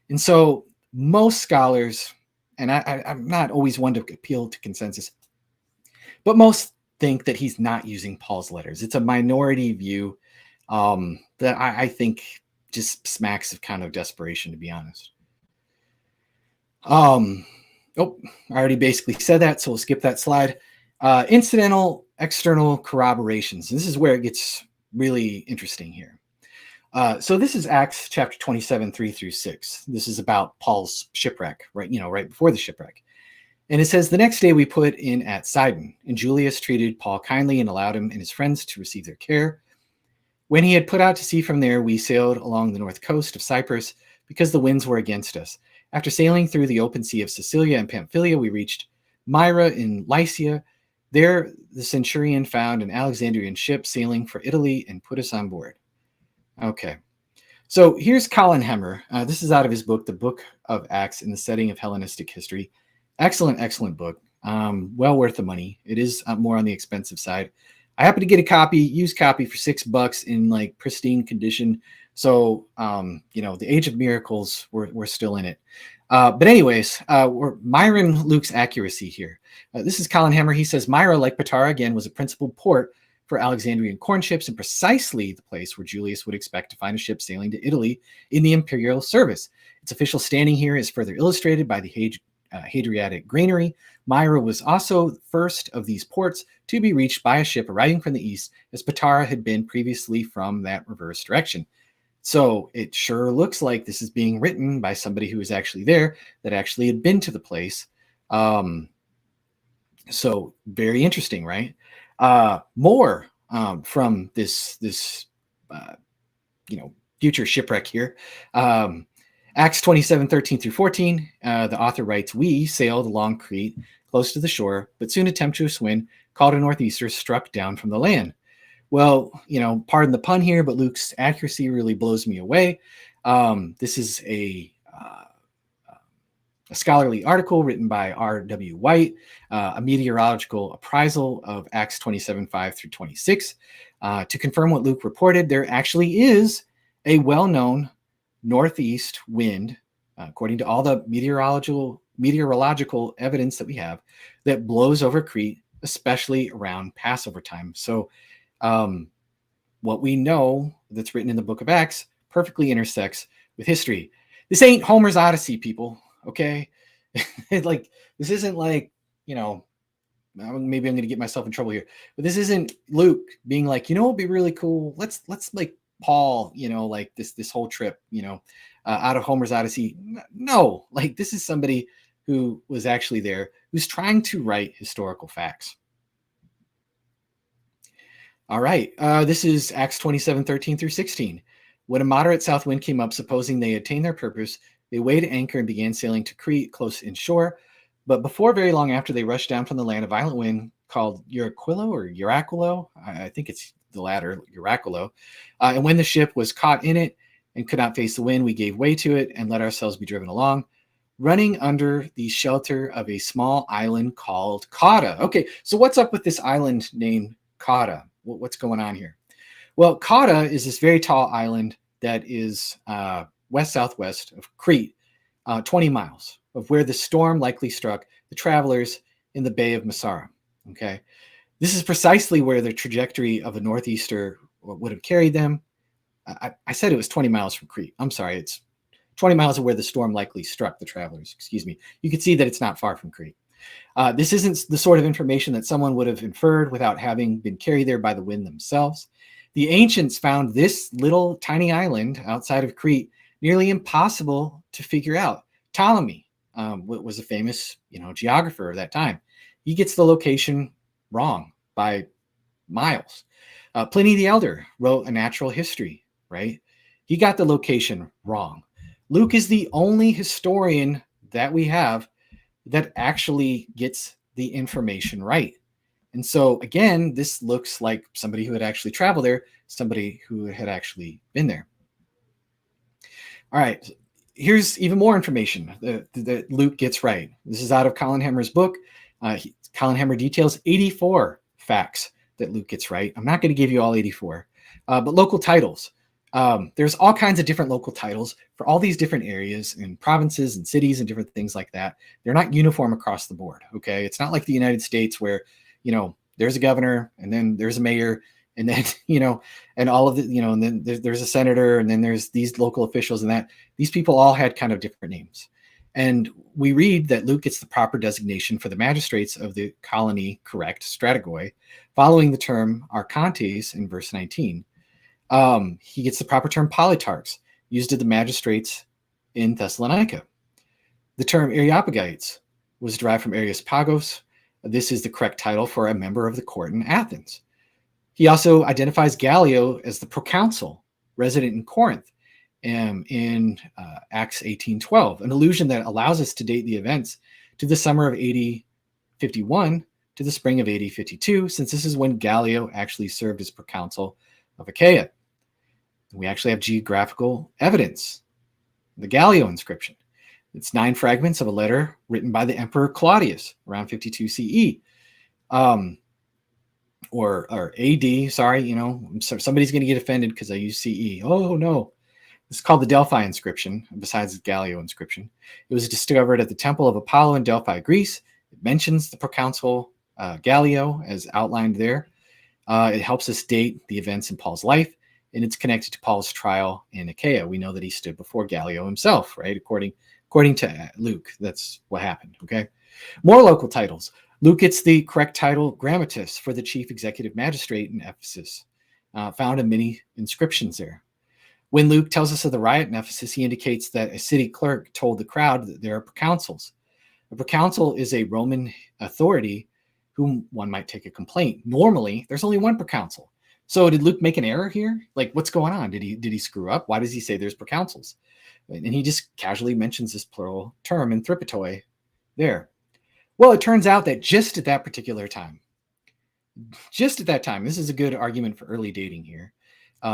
And so most scholars, and I'm not always one to appeal to consensus, but most think that he's not using Paul's letters. It's a minority view that I think just smacks of kind of desperation, to be honest. I already basically said that, so we'll skip that slide. Incidental external corroborations. This is where it gets really interesting here. So this is Acts chapter 27, 3-6. This is about Paul's shipwreck, right before the shipwreck. And it says, the next day we put in at Sidon, and Julius treated Paul kindly and allowed him and his friends to receive their care. When he had put out to sea from there, we sailed along the north coast of Cyprus because the winds were against us. After sailing through the open sea of Sicilia and Pamphylia, we reached Myra in Lycia. There, the centurion found an Alexandrian ship sailing for Italy and put us on board. Okay. So here's Colin Hemmer. This is out of his book, The Book of Acts in the Setting of Hellenistic History. Excellent, excellent book. Well worth the money. It is more on the expensive side. I happened to get a copy, used copy for $6 in like pristine condition. So, the age of miracles, we're still in it. But anyways, we're Myron Luke's accuracy here. This is Colin Hemmer. He says, Myra, like Patara, again, was a principal port for Alexandrian corn ships and precisely the place where Julius would expect to find a ship sailing to Italy in the imperial service. Its official standing here is further illustrated by the Hadriatic granary. Myra was also the first of these ports to be reached by a ship arriving from the east, as Patara had been previously from that reverse direction. So it sure looks like this is being written by somebody who was actually there, that actually had been to the place. So very interesting, right? More from this future shipwreck here. Acts 27:13-14, the author writes, we sailed along Crete, close to the shore, but soon a tempestuous wind, called a northeaster, struck down from the land. Well, pardon the pun here, but Luke's accuracy really blows me away. This is a scholarly article written by R.W. White, a meteorological appraisal of Acts 27:5-26. To confirm what Luke reported, there actually is a well-known northeast wind, according to all the meteorological evidence that we have, that blows over Crete, especially around Passover time. So what we know that's written in the book of Acts perfectly intersects with history. This ain't Homer's Odyssey, people. Okay. Like, this isn't like, maybe I'm going to get myself in trouble here, but this isn't Luke being like, what would be really cool? Let's like Paul, like this whole trip, out of Homer's Odyssey. No, like, this is somebody who was actually there, who's trying to write historical facts. All right. This is Acts 27:13-16. When a moderate south wind came up, supposing they attained their purpose, they weighed anchor and began sailing to Crete, close inshore. But before very long after, they rushed down from the land a violent wind called Euraculo. I think it's the latter, Euraculo. And when the ship was caught in it and could not face the wind, we gave way to it and let ourselves be driven along, running under the shelter of a small island called Cauda. Okay, so what's up with this island named Cauda? What's going on here? Well, Cauda is this very tall island that is west-southwest of Crete, 20 miles of where the storm likely struck the travelers in the Bay of Massara. Okay, this is precisely where the trajectory of a northeaster would have carried them. I said it was 20 miles from Crete. I'm sorry, it's 20 miles of where the storm likely struck the travelers. Excuse me. You can see that it's not far from Crete. This isn't the sort of information that someone would have inferred without having been carried there by the wind themselves. The ancients found this little tiny island outside of Crete nearly impossible to figure out. Ptolemy was a famous, geographer of that time. He gets the location wrong by miles. Pliny the Elder wrote a natural history, right? He got the location wrong. Luke is the only historian that we have that actually gets the information right. And so, again, this looks like somebody who had actually traveled there, somebody who had actually been there. All right, here's even more information that Luke gets right. This is out of Colin Hemmer's book. Colin Hemmer details 84 facts that Luke gets right. I'm not going to give you all 84, but local titles. There's all kinds of different local titles for all these different areas and provinces and cities and different things like that. They're not uniform across the board. Okay. It's not like the United States where, there's a governor and then there's a mayor and then, and all of the, and then there's a senator and then there's these local officials and that these people all had kind of different names. And we read that Luke gets the proper designation for the magistrates of the colony correct, strategoi, following the term archontes in verse 19. He gets the proper term politarchs, used of the magistrates in Thessalonica. The term Areopagites was derived from Areospagos. This is the correct title for a member of the court in Athens. He also identifies Gallio as the proconsul, resident in Corinth, in Acts 18:12, an allusion that allows us to date the events to the summer of AD 51 to the spring of AD 52, since this is when Gallio actually served as proconsul of Achaia. We actually have geographical evidence, the Gallio inscription. It's 9 fragments of a letter written by the Emperor Claudius around 52 CE. Or AD, sorry, somebody's going to get offended because I use CE. Oh, no. It's called the Delphi inscription, besides the Gallio inscription. It was discovered at the Temple of Apollo in Delphi, Greece. It mentions the proconsul Gallio as outlined there. It helps us date the events in Paul's life, and it's connected to Paul's trial in Achaia. We know that he stood before Gallio himself, right? According to Luke, that's what happened, okay? More local titles. Luke gets the correct title Grammatus for the chief executive magistrate in Ephesus, found in many inscriptions there. When Luke tells us of the riot in Ephesus, he indicates that a city clerk told the crowd that there are proconsuls. A proconsul is a Roman authority whom one might take a complaint. Normally, there's only one proconsul. So did Luke make an error here? Like, what's going on? Did he screw up? Why does he say there's proconsuls? And he just casually mentions this plural term, anthropatoi, there. Well, it turns out that just at that particular time, this is a good argument for early dating here,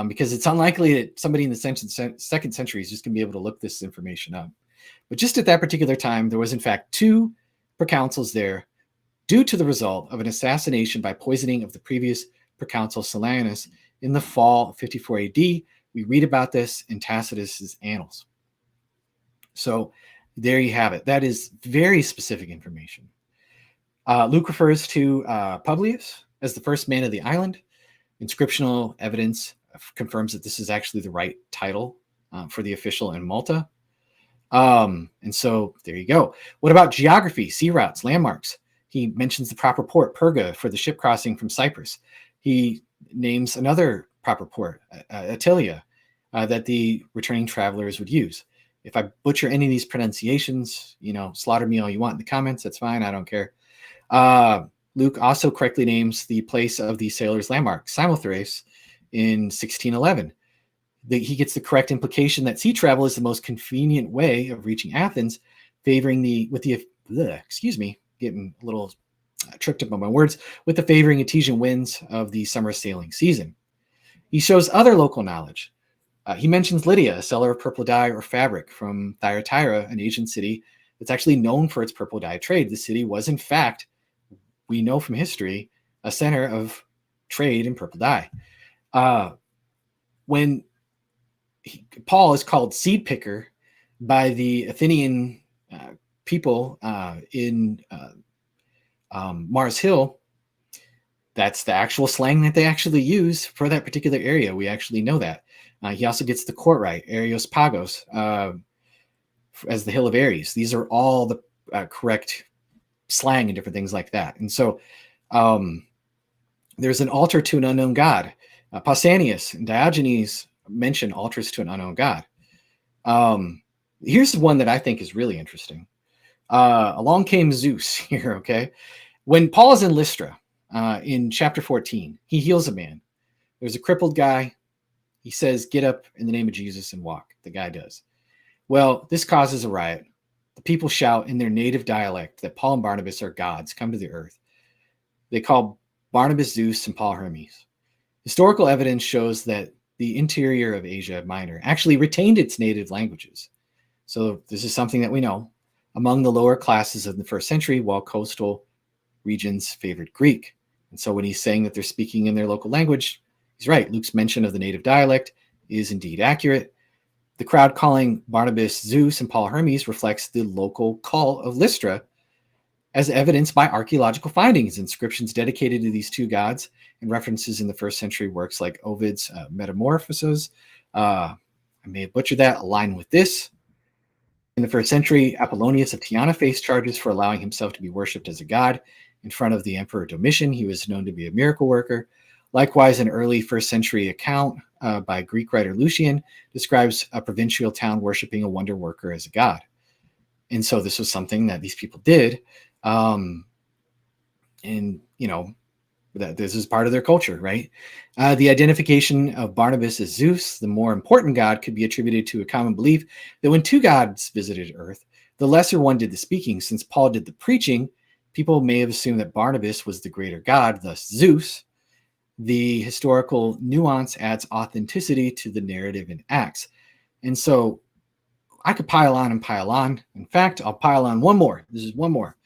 because it's unlikely that somebody in the second century is just going to be able to look this information up. But just at that particular time, there was in fact 2 proconsuls there due to the result of an assassination by poisoning of the previous proconsul Silanus in the fall of 54 AD. We read about this in Tacitus's Annals. So there you have it. That is very specific information. Luke refers to Publius as the first man of the island. Inscriptional evidence confirms that this is actually the right title for the official in Malta. And so there you go. What about geography, sea routes, landmarks? He mentions the proper port, Perga, for the ship crossing from Cyprus. He names another proper port, Attilia, that the returning travelers would use. If I butcher any of these pronunciations, slaughter me all you want in the comments. That's fine. I don't care. Luke also correctly names the place of the sailors' landmark, Samothrace, in 1611. He gets the correct implication that sea travel is the most convenient way of reaching Athens, getting a little tripped up on my words, with the favoring Etesian winds of the summer sailing season. He shows other local knowledge. He mentions Lydia, a seller of purple dye or fabric from Thyatira, an Asian city that's actually known for its purple dye trade. The city was, in fact, we know from history, a center of trade in purple dye. When Paul is called seed picker by the Athenian people in Mars Hill, that's the actual slang that they actually use for that particular area. We actually know that. He also gets the court right, Areos Pagos, as the Hill of Ares. These are all the correct slang and different things like that. And so there's an altar to an unknown god. Pausanias and Diogenes mention altars to an unknown god. Here's the one that I think is really interesting. Along came Zeus here, okay? When Paul is in Lystra, in chapter 14, he heals a man. There's a crippled guy. He says, "Get up in the name of Jesus and walk." The guy does. Well, this causes a riot. The people shout in their native dialect that Paul and Barnabas are gods come to the earth. They call Barnabas Zeus and Paul Hermes. Historical evidence shows that the interior of Asia Minor actually retained its native languages. So this is something that we know. Among the lower classes of the first century, while coastal regions favored Greek. And so when he's saying that they're speaking in their local language, he's right. Luke's mention of the native dialect is indeed accurate. The crowd calling Barnabas Zeus and Paul Hermes reflects the local cult of Lystra, as evidenced by archaeological findings, inscriptions dedicated to these 2 gods, and references in the first century works like Ovid's Metamorphoses. I may have butchered that, align with this. In the first century, Apollonius of Tyana faced charges for allowing himself to be worshipped as a god in front of the Emperor Domitian. He was known to be a miracle worker. Likewise, an early first century account by Greek writer Lucian describes a provincial town worshiping a wonder worker as a god. And so this was something that these people did. That this is part of their culture, right? The identification of Barnabas as Zeus, the more important god, could be attributed to a common belief that when 2 gods visited Earth, the lesser one did the speaking. Since Paul did the preaching, people may have assumed that Barnabas was the greater god, thus Zeus. the historical nuance adds authenticity to the narrative in Acts. And so I could pile on and pile on. In fact, I'll pile on one more. This is one more.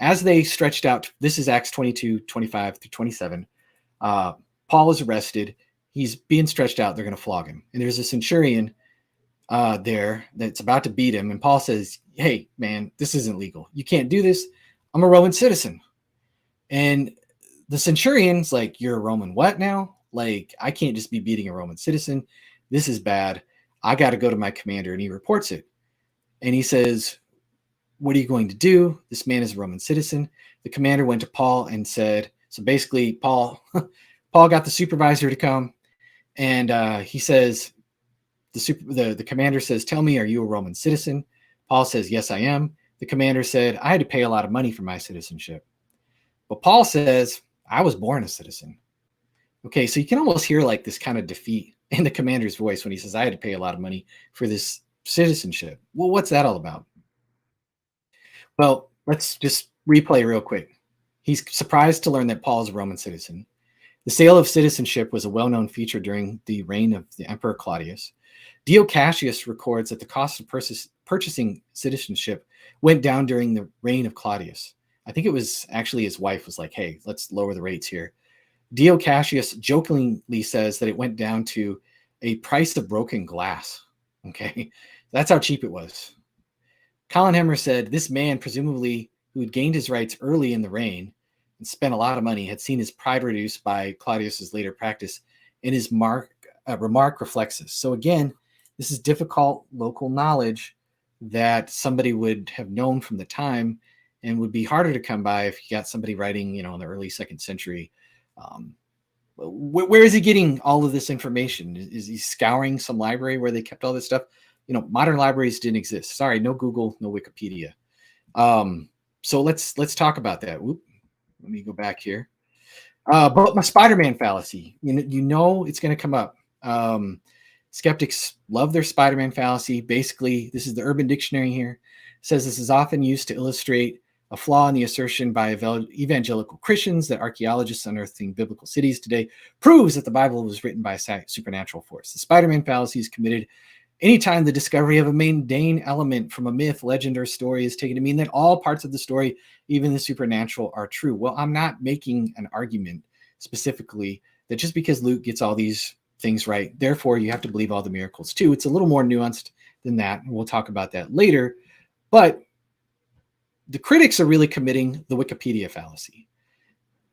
As they stretched out, this is Acts 22, 25 through 27. Paul is arrested. He's being stretched out. They're going to flog him. And there's a centurion there that's about to beat him. And Paul says, hey, man, this isn't legal. You can't do this. I'm a Roman citizen. And the centurion's like, you're a Roman what now? Like, I can't just be beating a Roman citizen. This is bad. I got to go to my commander. And he reports it. And he says, what are you going to do? This man is a Roman citizen. The commander went to Paul and said, so basically Paul got the supervisor to come. And he says, the commander says, tell me, are you a Roman citizen? Paul says, yes, I am. The commander said, I had to pay a lot of money for my citizenship. But Paul says, I was born a citizen. Okay, so you can almost hear like this kind of defeat in the commander's voice when he says, I had to pay a lot of money for this citizenship. Well, what's that all about? Well, let's just replay real quick. He's surprised to learn that Paul is a Roman citizen. The sale of citizenship was a well-known feature during the reign of the Emperor Claudius. Dio Cassius records that the cost of purchasing citizenship went down during the reign of Claudius. I think it was actually his wife was like, hey, let's lower the rates here. Dio Cassius jokingly says that it went down to a price of broken glass. Okay, that's how cheap it was. Colin Hemmer said this man, presumably who had gained his rights early in the reign and spent a lot of money, had seen his pride reduced by Claudius's later practice, and his remark reflects this. So again, this is difficult local knowledge that somebody would have known from the time and would be harder to come by if you got somebody writing, in the early 2nd century. Where is he getting all of this information? Is he scouring some library where they kept all this stuff? Modern libraries didn't exist. Sorry, no Google, no Wikipedia. So let's talk about that. Let me go back here. But my Spider-Man fallacy, it's going to come up. Skeptics love their Spider-Man fallacy. Basically, this is the Urban Dictionary here. It says this is often used to illustrate a flaw in the assertion by evangelical Christians that archaeologists unearthing biblical cities today proves that the Bible was written by a supernatural force. The Spider-Man fallacy is committed anytime the discovery of a mundane element from a myth, legend, or story is taken to mean that all parts of the story, even the supernatural, are true. Well, I'm not making an argument specifically that just because Luke gets all these things right, therefore you have to believe all the miracles too. It's a little more nuanced than that, and we'll talk about that later. But the critics are really committing the Wikipedia fallacy.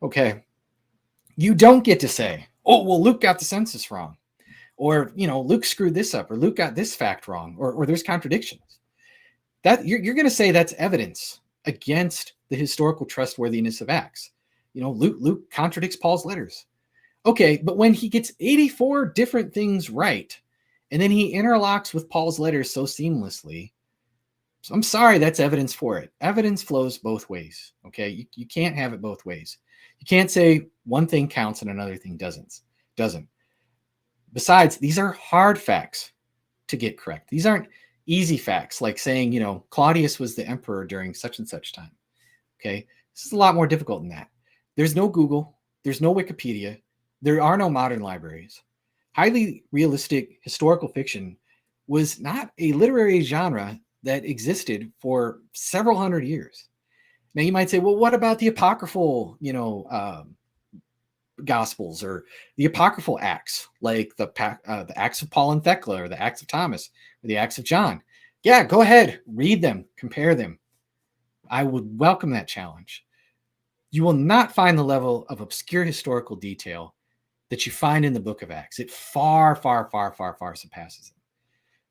Okay, you don't get to say, oh, well, Luke got the census wrong. Or, Luke screwed this up, or Luke got this fact wrong, or there's contradictions. That you're going to say that's evidence against the historical trustworthiness of Acts. Luke contradicts Paul's letters. Okay, but when he gets 84 different things right, and then he interlocks with Paul's letters so seamlessly, so I'm sorry, that's evidence for it. Evidence flows both ways, okay? You can't have it both ways. You can't say one thing counts and another thing doesn't. Besides, these are hard facts to get correct. These aren't easy facts like saying, Claudius was the emperor during such and such time. Okay, this is a lot more difficult than that. There's no Google. There's no Wikipedia. There are no modern libraries. Highly realistic historical fiction was not a literary genre that existed for several hundred years. Now you might say, well, what about the apocryphal, Gospels or the apocryphal Acts, like the Acts of Paul and Thecla, or the Acts of Thomas, or the Acts of John? Yeah, go ahead, read them, compare them. I would welcome that challenge. You will not find the level of obscure historical detail that you find in the book of Acts. It far, far, far, far, far surpasses it.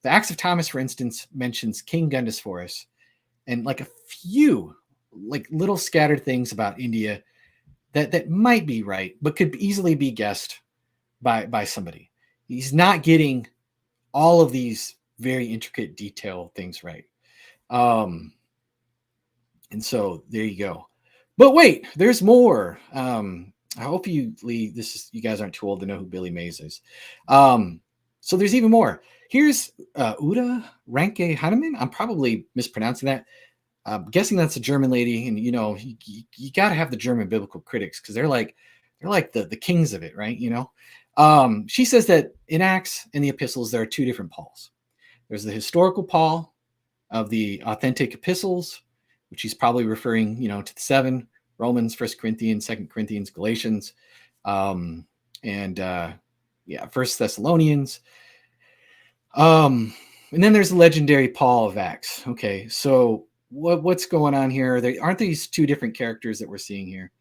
The Acts of Thomas, for instance, mentions King Gundasaurus and like a few like little scattered things about India that might be right, but could easily be guessed by somebody. He's not getting all of these very intricate detail things right. And so there you go. But wait, there's more. I hope you guys aren't too old to know who Billy Mays is. So there's even more. Here's Uda Ranke Heinemann. I'm probably mispronouncing that. I'm guessing that's a German lady, and you got to have the German biblical critics because they're like they're like the kings of it, right? She says that in Acts and the epistles, there are two different Pauls. There's the historical Paul of the authentic epistles, which he's probably referring, to the seven: Romans, First Corinthians, Second Corinthians, Galatians, and First Thessalonians. And then there's the legendary Paul of Acts. Okay, so what's going on here? Aren't these two different characters that we're seeing here?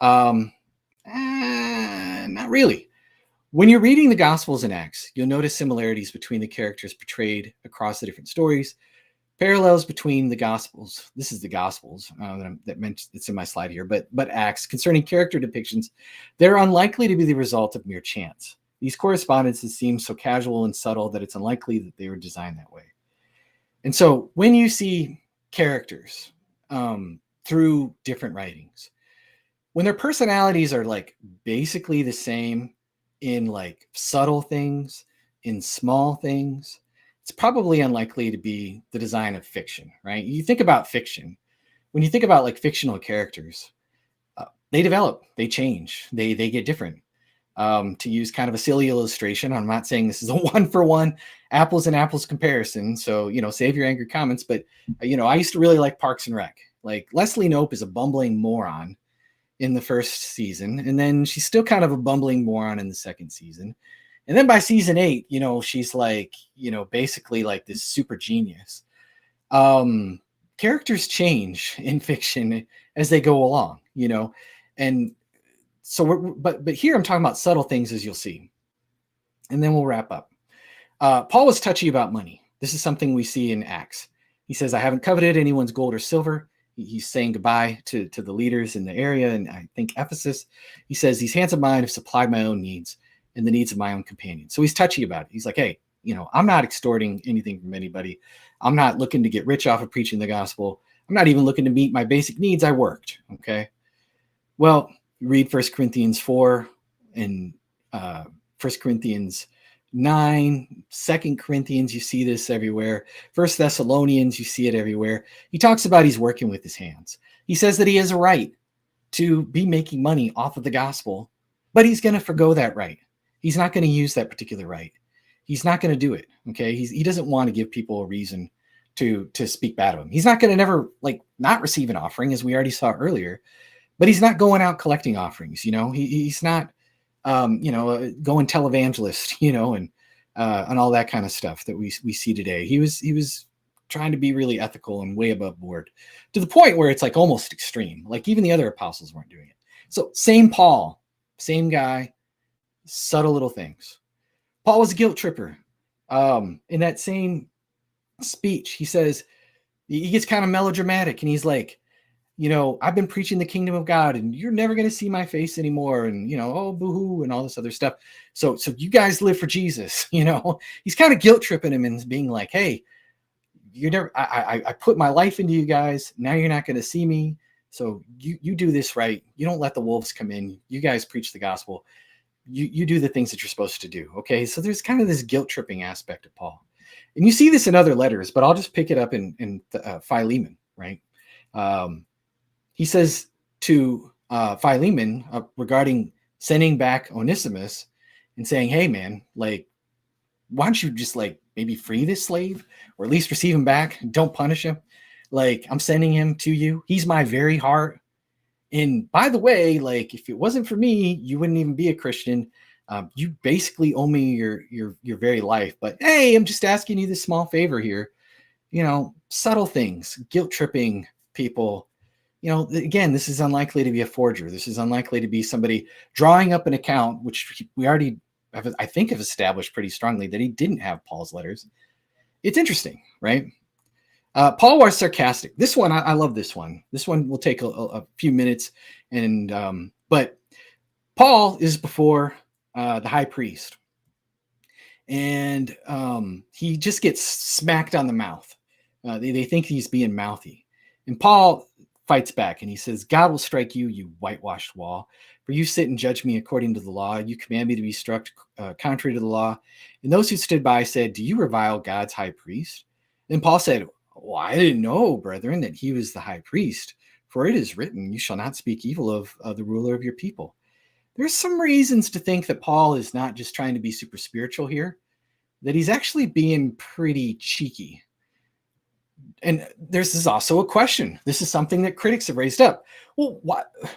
Not really. When you're reading the Gospels and Acts, you'll notice similarities between the characters portrayed across the different stories, parallels between the Gospels. This is the Gospels that mentioned, it's in my slide here, but Acts concerning character depictions, they're unlikely to be the result of mere chance. These correspondences seem so casual and subtle that it's unlikely that they were designed that way. And so when you see characters through different writings, when their personalities are like basically the same in like subtle things, in small things, it's probably unlikely to be the design of fiction, right? You think about fiction. When you think about like fictional characters, they develop, they change, they get different. To use kind of a silly illustration, I'm not saying this is a one-for-one apples and apples comparison, so save your angry comments, but I used to really like Parks and Rec. Like Leslie Knope is a bumbling moron in the first season, and then she's still kind of a bumbling moron in the second season, and then by season 8, she's like, basically like this super genius. Characters change in fiction as they go along, and so but here I'm talking about subtle things, as you'll see, and then we'll wrap up. Paul was touchy about money. This is something we see in Acts. He says, I haven't coveted anyone's gold or silver. He's saying goodbye to the leaders in the area, and I think Ephesus. He says, these hands of mine have supplied my own needs and the needs of my own companions. So he's touchy about it. He's like, hey, I'm not extorting anything from anybody. I'm not looking to get rich off of preaching the gospel. I'm not even looking to meet my basic needs. I worked. Okay. Well, read 1 Corinthians 4 and 1 Corinthians 9, 2 Corinthians, you see this everywhere. 1 Thessalonians, you see it everywhere. He talks about he's working with his hands. He says that he has a right to be making money off of the gospel, but he's going to forgo that right. He's not going to use that particular right. He's not going to do it. Okay. He doesn't want to give people a reason to speak bad of him. He's not going to never not receive an offering, as we already saw earlier, but he's not going out collecting offerings. He's not, going televangelist, and all that kind of stuff that we see today. He was trying to be really ethical and way above board, to the point where it's like almost extreme. Like even the other apostles weren't doing it. So same Paul, same guy, subtle little things. Paul was a guilt tripper. In that same speech, he says, he gets kind of melodramatic, and he's like, I've been preaching the kingdom of God, and you're never going to see my face anymore. And, oh, boo-hoo, and all this other stuff. So you guys live for Jesus, he's kind of guilt tripping him and being like, hey, I put my life into you guys. Now you're not going to see me. So you do this right. You don't let the wolves come in. You guys preach the gospel. You do the things that you're supposed to do. Okay. So there's kind of this guilt tripping aspect of Paul, and you see this in other letters, but I'll just pick it up in Philemon, right? He says to Philemon regarding sending back Onesimus and saying, hey, man, why don't you just maybe free this slave, or at least receive him back? Don't punish him. I'm sending him to you. He's my very heart. And by the way, if it wasn't for me, you wouldn't even be a Christian. You basically owe me your very life. But hey, I'm just asking you this small favor here. Subtle things, guilt tripping people. Again, this is unlikely to be a forger. This is unlikely to be somebody drawing up an account, which we already have established pretty strongly that he didn't have Paul's letters. It's interesting, right? Paul was sarcastic. This one, I love this one. This one will take a few minutes, but Paul is before the high priest, and he just gets smacked on the mouth. They think he's being mouthy, and Paul fights back, and he says, God will strike you, you whitewashed wall. For you sit and judge me according to the law. You command me to be struck contrary to the law. And those who stood by said, do you revile God's high priest? Then Paul said, well, I didn't know, brethren, that he was the high priest. For it is written, you shall not speak evil of the ruler of your people. there's some reasons to think that Paul is not just trying to be super spiritual here, that he's actually being pretty cheeky. And this is also a question. This is something that critics have raised up. Well,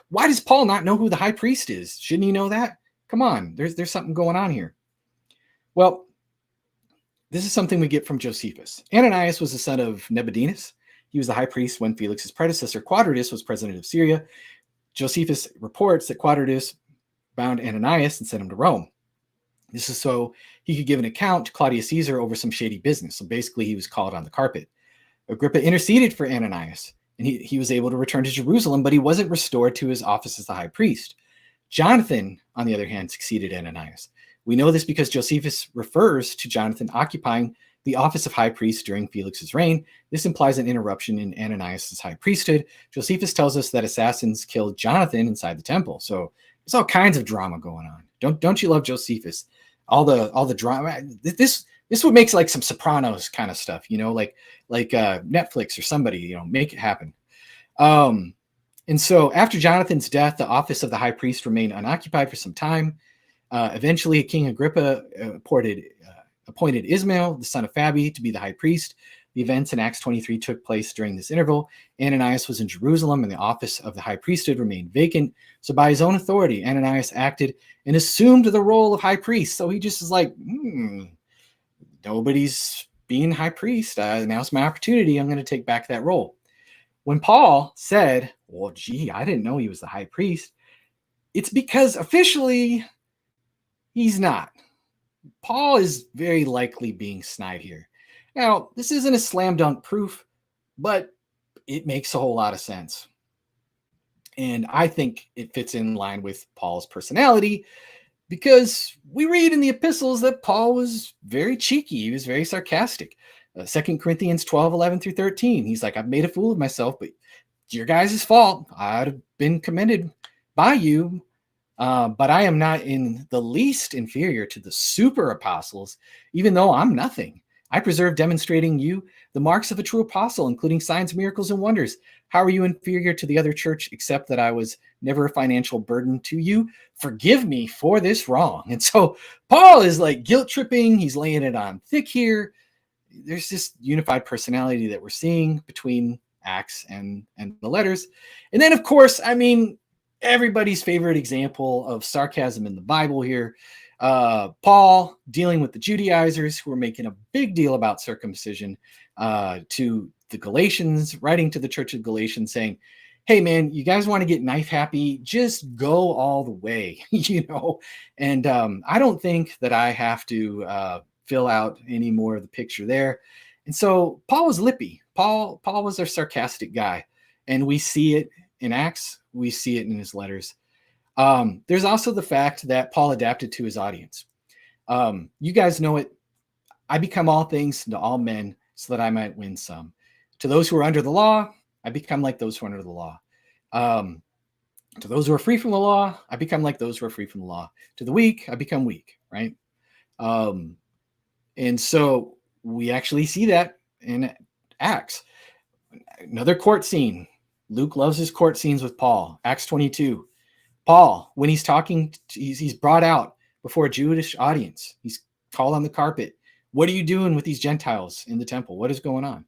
why does Paul not know who the high priest is? Shouldn't he know that? Come on, there's something going on here. Well, this is something we get from Josephus. Ananias was the son of Nebuchadnezzar. He was the high priest when Felix's predecessor, Quadratus, was president of Syria. Josephus reports that Quadratus bound Ananias and sent him to Rome. This is so he could give an account to Claudius Caesar over some shady business. So basically, he was called on the carpet. Agrippa interceded for Ananias, and he was able to return to Jerusalem, but he wasn't restored to his office as the high priest. Jonathan, on the other hand, succeeded Ananias. We know this because Josephus refers to Jonathan occupying the office of high priest during Felix's reign. This implies an interruption in Ananias' high priesthood. Josephus tells us that assassins killed Jonathan inside the temple. So there's all kinds of drama going on. Don't you love Josephus? All the drama. This would make like some Sopranos kind of stuff, like Netflix or somebody, make it happen. And so after Jonathan's death, the office of the high priest remained unoccupied for some time. Eventually, King Agrippa appointed Ismail, the son of Phabi, to be the high priest. The events in Acts 23 took place during this interval. Ananias was in Jerusalem, and the office of the high priesthood remained vacant. So by his own authority, Ananias acted and assumed the role of high priest. So he just is like, nobody's being high priest. Now's my opportunity. I'm going to take back that role. When Paul said, well, gee, I didn't know he was the high priest, it's because officially he's not. Paul is very likely being snide here. Now, this isn't a slam dunk proof, but it makes a whole lot of sense. And I think it fits in line with Paul's personality, because we read in the epistles that Paul was very cheeky. He was very sarcastic. 2 Corinthians 12, 11 through 13. He's like, I've made a fool of myself, but it's your guys' fault. I'd have been commended by you. But I am not in the least inferior to the super apostles, even though I'm nothing. I preserve demonstrating you the marks of a true apostle, including signs, miracles, and wonders. How are you inferior to the other church, except that I was never a financial burden to you? Forgive me for this wrong. And so Paul is like guilt tripping. He's laying it on thick here. There's this unified personality that we're seeing between Acts and the letters. And then, of course, everybody's favorite example of sarcasm in the Bible here. Paul dealing with the Judaizers who were making a big deal about circumcision, to the Galatians, writing to the church of Galatians saying, hey man, you guys want to get knife happy, just go all the way, and I don't think that I have to fill out any more of the picture there. And so Paul was lippy. Paul was a sarcastic guy, and we see it in Acts. We see it in his letters. There's also the fact that Paul adapted to his audience. You guys know it. I become all things to all men so that I might win some. To those who are under the law, I become like those who are under the law. To those who are free from the law, I become like those who are free from the law. To the weak, I become weak, right? And so we actually see that in Acts. Another court scene. Luke loves his court scenes with Paul. Acts 22. Paul, when he's talking, he's brought out before a Jewish audience. He's called on the carpet. What are you doing with these Gentiles in the temple? What is going on?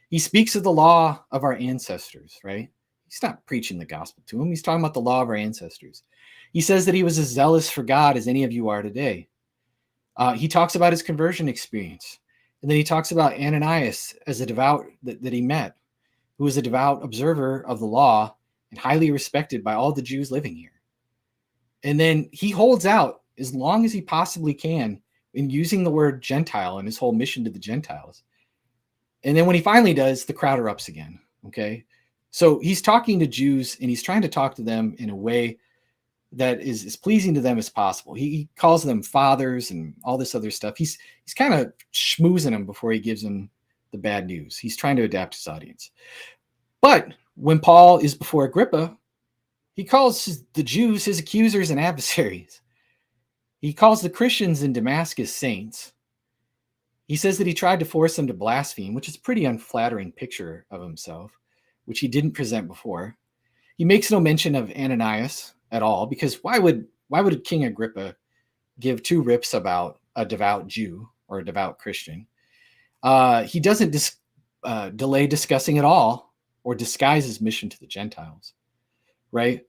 He speaks of the law of our ancestors, right? He's not preaching the gospel to him. He's talking about the law of our ancestors. He says that he was as zealous for God as any of you are today. He talks about his conversion experience. And then he talks about Ananias as a devout that he met, who was a devout observer of the law and highly respected by all the Jews living here. And then he holds out as long as he possibly can in using the word Gentile and his whole mission to the Gentiles. And then when he finally does, the crowd erupts again. Okay. So he's talking to Jews, and he's trying to talk to them in a way that is as pleasing to them as possible. He calls them fathers and all this other stuff. He's kind of schmoozing them before he gives them the bad news. He's trying to adapt his audience. But when Paul is before Agrippa, he calls the Jews his accusers and adversaries. He calls the Christians in Damascus saints. He says that he tried to force them to blaspheme, which is a pretty unflattering picture of himself, which he didn't present before. He makes no mention of Ananias at all, because why would why would King Agrippa give two rips about a devout Jew or a devout Christian? He doesn't delay discussing at all or disguise his mission to the Gentiles, right?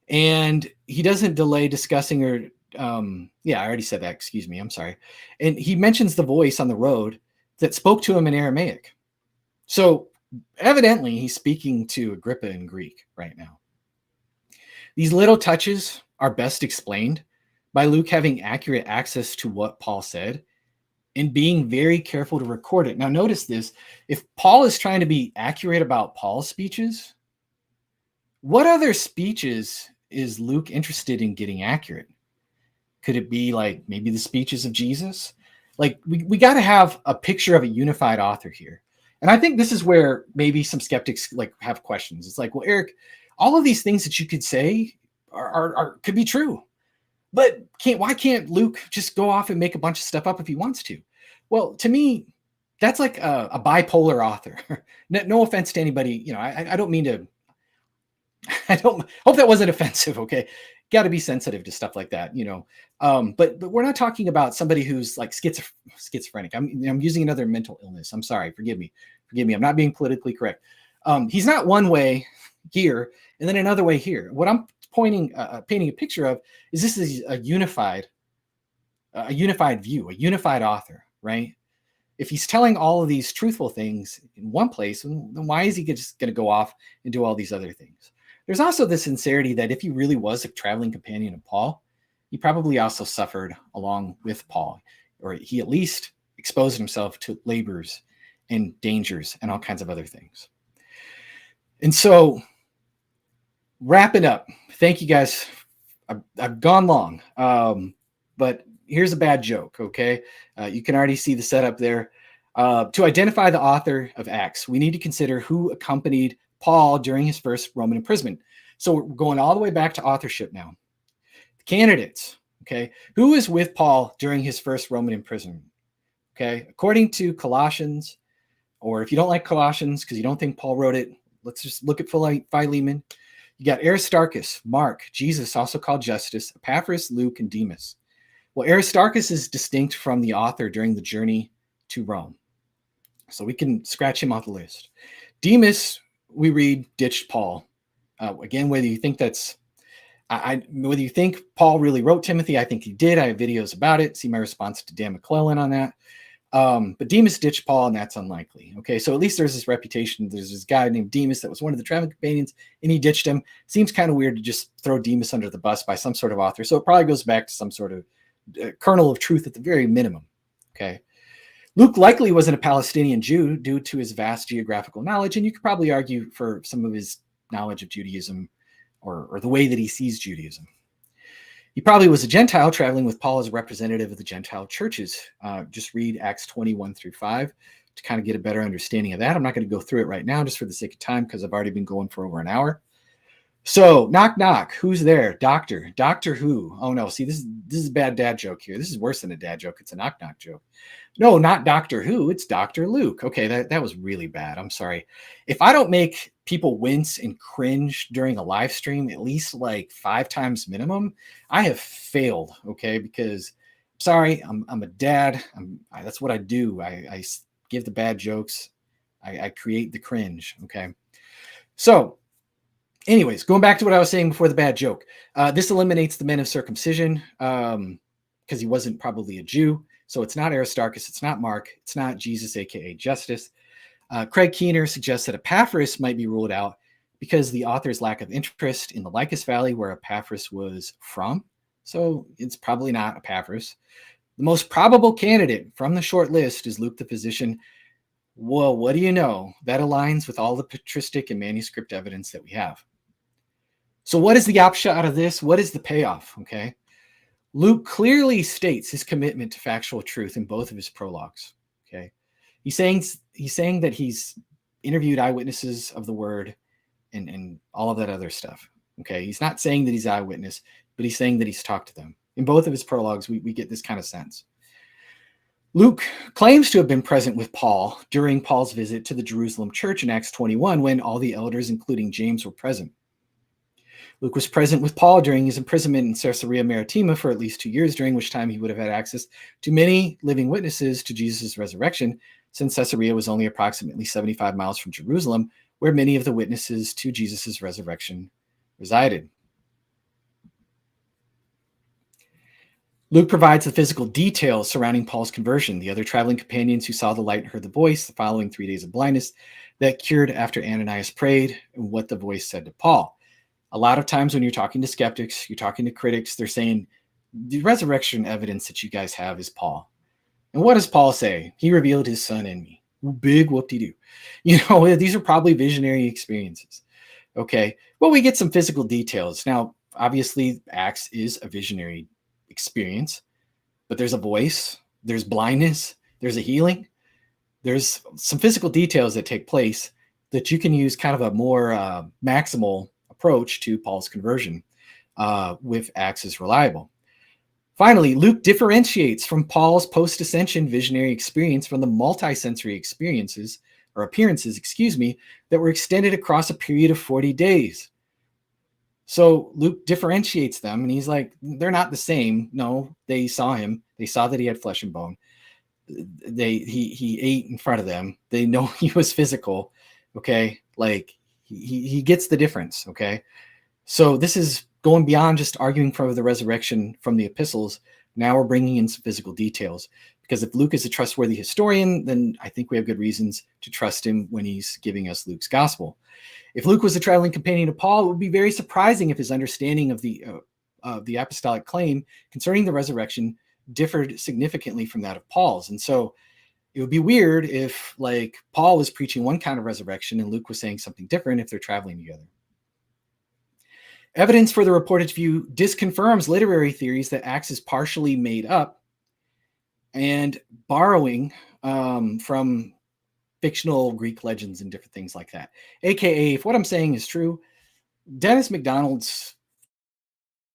And he doesn't delay discussing or yeah, I already said that. Excuse me. I'm sorry. And he mentions the voice on the road that spoke to him in Aramaic. So evidently he's speaking to Agrippa in Greek right now. These little touches are best explained by Luke having accurate access to what Paul said and being very careful to record it. Now notice this, if Paul is trying to be accurate about Paul's speeches, what other speeches is Luke interested in getting accurate? Could it be like maybe the speeches of Jesus? Like we got to have a picture of a unified author here. And I think this is where maybe some skeptics like have questions. It's like, well, Eric, all of these things that you could say are could be true, but why can't Luke just go off and make a bunch of stuff up if he wants to? Well, to me, that's like a bipolar author. No offense to anybody, you know, I don't mean to, I don't hope that wasn't offensive. Okay. Got to be sensitive to stuff like that, you know. But we're not talking about somebody who's like schizophrenic. I'm using another mental illness. I'm sorry. Forgive me. I'm not being politically correct. He's not one way here and then another way here. What I'm painting a picture of is this is a unified view, a unified author, right? If he's telling all of these truthful things in one place, then why is he just going to go off and do all these other things? There's also the sincerity that if he really was a traveling companion of Paul, he probably also suffered along with Paul, or he at least exposed himself to labors and dangers and all kinds of other things. And so, wrapping up, thank you guys. I've gone long, but here's a bad joke, okay? You can already see the setup there. To identify the author of Acts, we need to consider who accompanied Paul during his first Roman imprisonment. So we're going all the way back to authorship now. The candidates, okay? Who is with Paul during his first Roman imprisonment? Okay, according to Colossians, or if you don't like Colossians because you don't think Paul wrote it, let's just look at Philemon. You got Aristarchus, Mark, Jesus, also called Justus, Epaphras, Luke, and Demas. Well, Aristarchus is distinct from the author during the journey to Rome. So we can scratch him off the list. Demas, we read, ditched Paul. Again, whether you think that's, whether you think Paul really wrote Timothy, I think he did. I have videos about it. See my response to Dan McClellan on that. But Demas ditched Paul, and that's unlikely. Okay, so at least there's this reputation. There's this guy named Demas that was one of the traveling companions, and he ditched him. Seems kind of weird to just throw Demas under the bus by some sort of author. So it probably goes back to some sort of kernel of truth at the very minimum. Okay. Luke likely wasn't a Palestinian Jew due to his vast geographical knowledge, and you could probably argue for some of his knowledge of Judaism or the way that he sees Judaism. He probably was a Gentile traveling with Paul as a representative of the Gentile churches. Just read Acts 21-5 to kind of get a better understanding of that. I'm not going to go through it right now just for the sake of time because I've already been going for over an hour. So, knock, knock. Who's there? Doctor. Doctor who? Oh, no. See, this is a bad dad joke here. This is worse than a dad joke. It's a knock, knock joke. No, not Doctor Who. It's Dr. Luke. Okay, that was really bad. I'm sorry. If I don't make people wince and cringe during a live stream at least like 5 times minimum, I have failed, okay? Because, sorry, I'm a dad. That's what I do. I give the bad jokes. I create the cringe, okay? So, anyways, going back to what I was saying before the bad joke. This eliminates the men of circumcision because he wasn't probably a Jew. So it's not Aristarchus, it's not Mark, it's not Jesus, aka Justus. Craig Keener suggests that Epaphras might be ruled out because the author's lack of interest in the Lycus Valley where Epaphras was from. So it's probably not Epaphras. The most probable candidate from the short list is Luke the physician. Well, what do you know? That aligns with all the patristic and manuscript evidence that we have. So what is the upshot of this? What is the payoff? Okay. Luke clearly states his commitment to factual truth in both of his prologues. Okay. He's saying that he's interviewed eyewitnesses of the word and all of that other stuff. Okay. He's not saying that he's an eyewitness, but he's saying that he's talked to them. In both of his prologues, we get this kind of sense. Luke claims to have been present with Paul during Paul's visit to the Jerusalem church in Acts 21 when all the elders, including James, were present. Luke was present with Paul during his imprisonment in Caesarea Maritima for at least 2 years, during which time he would have had access to many living witnesses to Jesus' resurrection, since Caesarea was only approximately 75 miles from Jerusalem, where many of the witnesses to Jesus' resurrection resided. Luke provides the physical details surrounding Paul's conversion, the other traveling companions who saw the light and heard the voice, the following 3 days of blindness that cured after Ananias prayed, and what the voice said to Paul. A lot of times when you're talking to skeptics, you're talking to critics, they're saying, the resurrection evidence that you guys have is Paul. And what does Paul say? He revealed his son in me. Big whoop-de-doo. These are probably visionary experiences. Okay, well, we get some physical details. Now, obviously, Acts is a visionary experience, but there's a voice, there's blindness, there's a healing, there's some physical details that take place that you can use kind of a more maximal approach to Paul's conversion with Acts is reliable. Finally, Luke differentiates from Paul's post-ascension visionary experience from the multi-sensory experiences or appearances, that were extended across a period of 40 days. So Luke differentiates them, and he's like, they're not the same. No, they saw him. They saw that he had flesh and bone. He ate in front of them. They know he was physical. Okay, like he gets the difference. Okay, so this is going beyond just arguing for the resurrection from the epistles. Now we're bringing in some physical details, because if Luke is a trustworthy historian, then I think we have good reasons to trust him when he's giving us Luke's gospel. If Luke was a traveling companion of Paul, it would be very surprising if his understanding of the apostolic claim concerning the resurrection differed significantly from that of Paul's. And so it would be weird if, like, Paul was preaching one kind of resurrection and Luke was saying something different if they're traveling together. Evidence for the reported view disconfirms literary theories that Acts is partially made up and borrowing from fictional Greek legends and different things like that. AKA, if what I'm saying is true, Dennis MacDonald's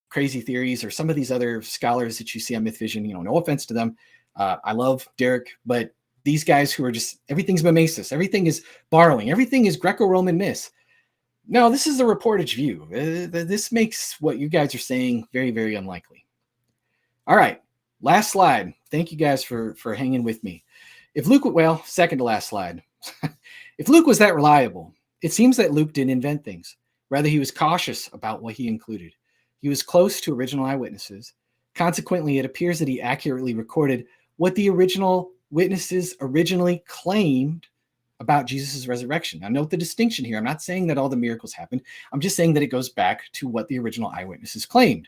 crazy theories or some of these other scholars that you see on MythVision, no offense to them. I love Derek, but these guys who are just, everything's mimesis, everything is borrowing, everything is Greco-Roman myths. No, this is the reported view. This makes what you guys are saying very, very unlikely. All right, last slide. Thank you guys for hanging with me. If Luke, second to last slide. If Luke was that reliable, it seems that Luke didn't invent things. Rather, he was cautious about what he included. He was close to original eyewitnesses. Consequently, it appears that he accurately recorded what the original witnesses originally claimed about Jesus' resurrection. Now, note the distinction here. I'm not saying that all the miracles happened. I'm just saying that it goes back to what the original eyewitnesses claimed.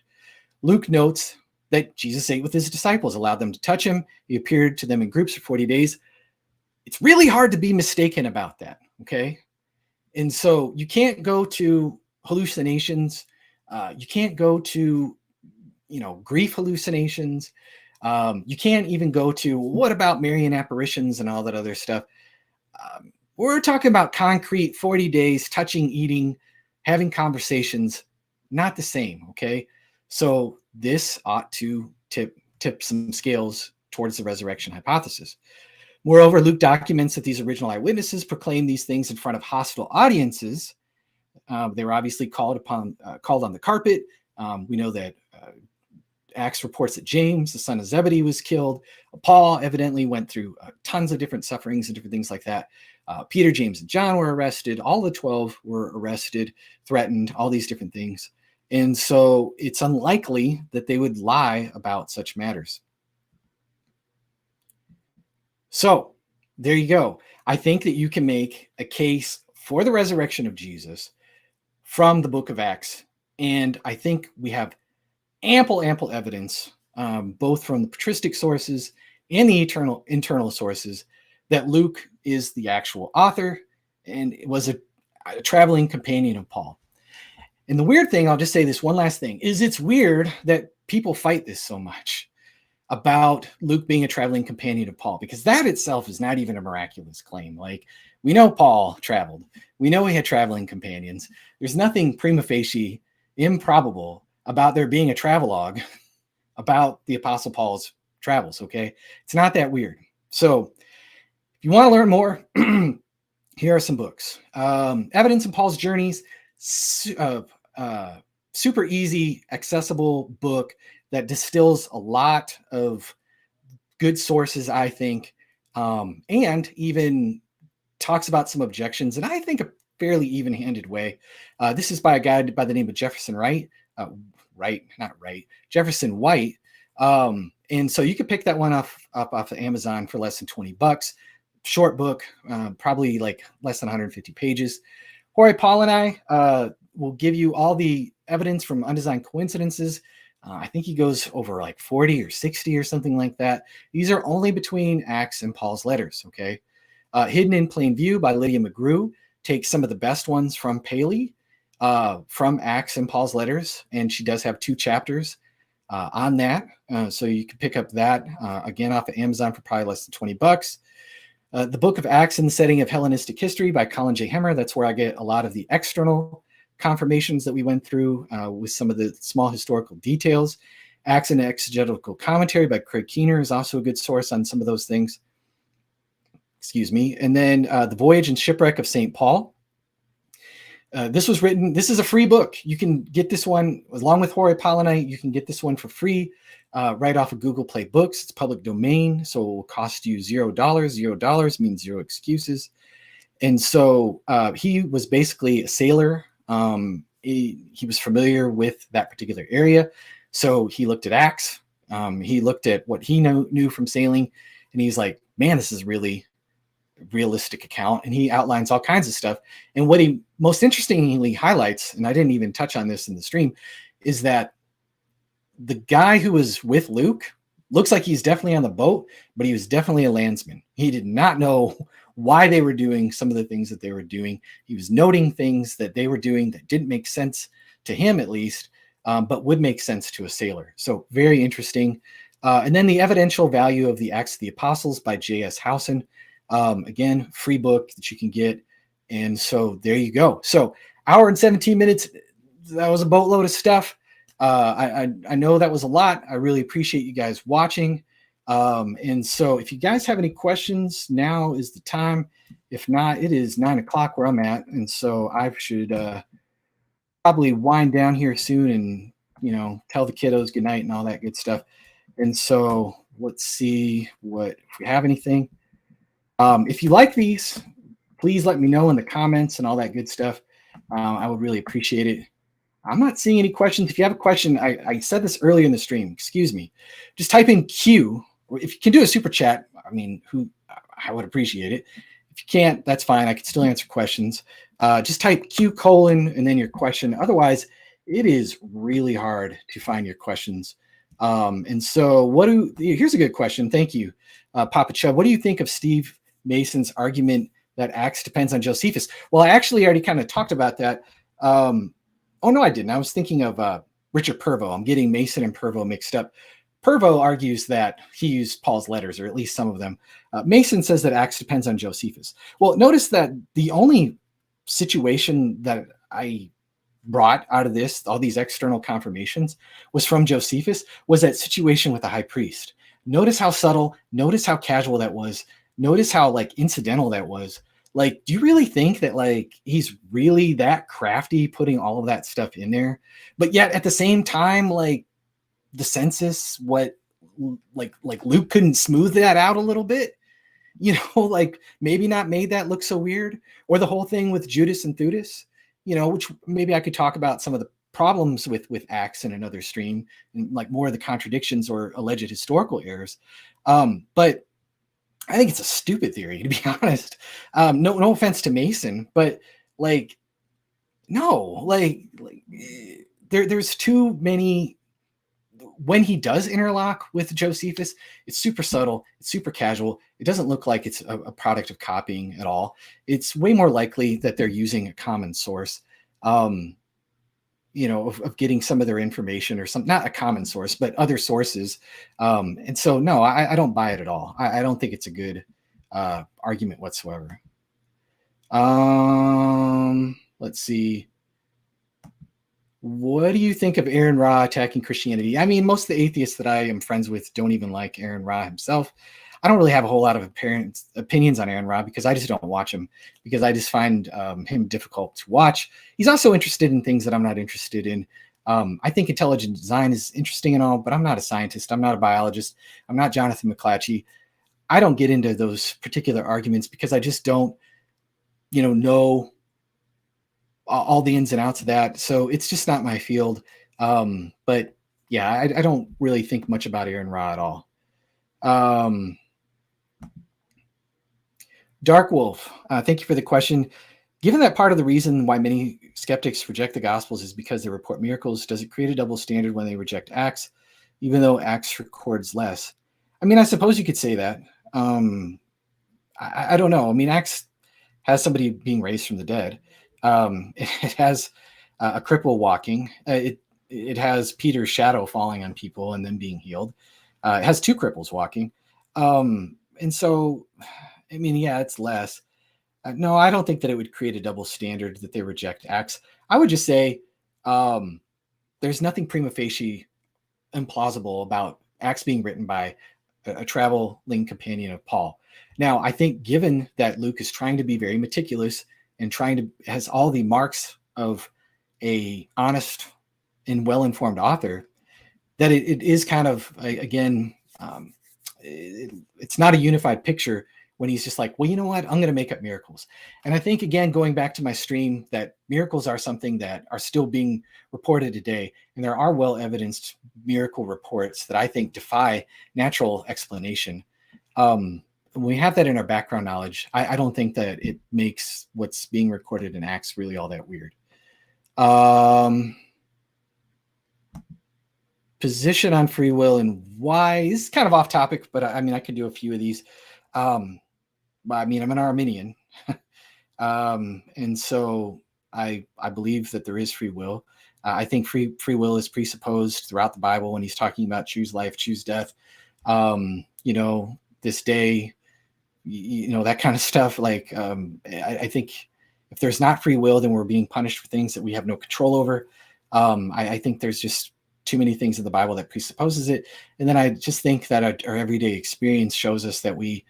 Luke notes that Jesus ate with his disciples, allowed them to touch him. He appeared to them in groups for 40 days. It's really hard to be mistaken about that, okay? And so you can't go to hallucinations. You can't go to, grief hallucinations. You can't even go to, what about Marian apparitions and all that other stuff? We're talking about concrete 40 days, touching, eating, having conversations, not the same, okay? So this ought to tip some scales towards the resurrection hypothesis. Moreover, Luke documents that these original eyewitnesses proclaimed these things in front of hostile audiences. They were obviously called on the carpet. We know that Acts reports that James, the son of Zebedee, was killed. Paul evidently went through tons of different sufferings and different things like that. Peter, James, and John were arrested. All the 12 were arrested, threatened, all these different things. And so it's unlikely that they would lie about such matters. So there you go. I think that you can make a case for the resurrection of Jesus from the book of Acts. And I think we have ample evidence, both from the patristic sources and the internal sources, that Luke is the actual author and was a traveling companion of Paul. And the weird thing, I'll just say this one last thing, is it's weird that people fight this so much about Luke being a traveling companion of Paul, because that itself is not even a miraculous claim. Like, we know Paul traveled. We know he had traveling companions. There's nothing prima facie improbable about there being a travelogue about the Apostle Paul's travels, okay? It's not that weird. So if you want to learn more, here are some books. Evidence in Paul's Journeys, super easy, accessible book that distills a lot of good sources, I think, and even talks about some objections, and I think a fairly even-handed way. This is by a guy by the name of Jefferson Wright. Jefferson White. And so you could pick that one up off of Amazon for less than $20. Short book, probably like less than 150 pages. Jorge Paul and I will give you all the evidence from undesigned coincidences. I think he goes over like 40 or 60 or something like that. These are only between Acts and Paul's letters, okay? Hidden in Plain View by Lydia McGrew takes some of the best ones from Paley, from Acts and Paul's letters, and she does have 2 chapters on that. So you can pick up that, again, off of Amazon for probably less than $20. The Book of Acts in the Setting of Hellenistic History by Colin J. Hemmer. That's where I get a lot of the external confirmations that we went through with some of the small historical details. Acts and Exegetical Commentary by Craig Keener is also a good source on some of those things. Excuse me. And then The Voyage and Shipwreck of St. Paul. This was written, this is a free book. You can get this one, along with Jorge Paulinite, you can get this one for free right off of Google Play Books. It's public domain, so it will cost you $0. $0 means 0 excuses. And so he was basically a sailor. He was familiar with that particular area. So he looked at Acts. He looked at what he knew from sailing, and he's like, man, this is really realistic account. And he outlines all kinds of stuff. And what he most interestingly highlights, and I didn't even touch on this in the stream, is that the guy who was with Luke looks like he's definitely on the boat, but he was definitely a landsman. He did not know why they were doing some of the things that they were doing. He was noting things that they were doing that didn't make sense to him, at least, but would make sense to a sailor. So very interesting. And then The Evidential Value of the Acts of the Apostles by J.S. Howson. Again, free book that you can get. And so there you go. So hour and 17 minutes. That was a boatload of stuff. I know that was a lot. I really appreciate you guys watching. And so if you guys have any questions, now is the time. If not, it is 9 o'clock where I'm at. And so I should probably wind down here soon and, tell the kiddos good night and all that good stuff. And so let's see if we have anything. If you like these, please let me know in the comments and all that good stuff. I would really appreciate it. I'm not seeing any questions. If you have a question, I said this earlier in the stream, excuse me. Just type in Q. If you can do a super chat, I would appreciate it. If you can't, that's fine. I can still answer questions. Just type Q : and then your question. Otherwise, it is really hard to find your questions. And so here's a good question. Thank you, Papa Chubb. What do you think of Steve Mason's argument that Acts depends on Josephus? Well, I actually already kind of talked about that. Oh, no, I didn't. I was thinking of Richard Purvo. I'm getting Mason and Purvo mixed up. Purvo argues that he used Paul's letters, or at least some of them. Mason says that Acts depends on Josephus. Well, notice that the only situation that I brought out of this, all these external confirmations, was from Josephus, was that situation with the high priest. Notice how subtle, notice how casual that was, notice how incidental that was. Do you really think that he's really that crafty putting all of that stuff in there? But yet at the same time, the census, Luke couldn't smooth that out a little bit, maybe not made that look so weird, or the whole thing with Judas and Theudas, which maybe I could talk about some of the problems with Acts in another stream, and more of the contradictions or alleged historical errors. But I think it's a stupid theory, to be honest. No offense to Mason, but there's too many. When he does interlock with Josephus, it's super subtle, it's super casual. It doesn't look like it's a product of copying at all. It's way more likely that they're using a common source, of getting some of their information, or not a common source, but other sources. And so, no, I don't buy it at all. I don't think it's a good argument whatsoever. Let's see. What do you think of Aaron Ra attacking Christianity? I mean, most of the atheists that I am friends with don't even like Aaron Ra himself. I don't really have a whole lot of opinions on Aaron Ra, because I just don't watch him, because I just find him difficult to watch. He's also interested in things that I'm not interested in. I think intelligent design is interesting and all, but I'm not a scientist. I'm not a biologist. I'm not Jonathan McClatchy. I don't get into those particular arguments because I just don't, know all the ins and outs of that. So it's just not my field. But yeah, I don't really think much about Aaron Ra at all. Dark Wolf, thank you for the question. Given that part of the reason why many skeptics reject the Gospels is because they report miracles, does it create a double standard when they reject Acts, even though Acts records less? I mean, I suppose you could say that. I don't know. I mean, Acts has somebody being raised from the dead. It has a cripple walking. It has Peter's shadow falling on people and then being healed. It has two cripples walking. And so, I mean, yeah, it's less. No, I don't think that it would create a double standard that they reject Acts. I would just say there's nothing prima facie implausible about Acts being written by a traveling companion of Paul. Now, I think given that Luke is trying to be very meticulous and has all the marks of a honest and well-informed author, that it is kind of, again, it's not a unified picture when he's just like, well, you know what? I'm going to make up miracles. And I think, again, going back to my stream, that miracles are something that are still being reported today. And there are well-evidenced miracle reports that I think defy natural explanation. When we have that in our background knowledge, I don't think that it makes what's being recorded in Acts really all that weird. Position on free will and why. This is kind of off topic, but I mean, I could do a few of these. I mean, I'm an Arminian. And so I believe that there is free will. I think free will is presupposed throughout the Bible when he's talking about choose life, choose death. This day, that kind of stuff. Like, I think if there's not free will, then we're being punished for things that we have no control over. I think there's just too many things in the Bible that presupposes it. And then I just think that our everyday experience shows us that we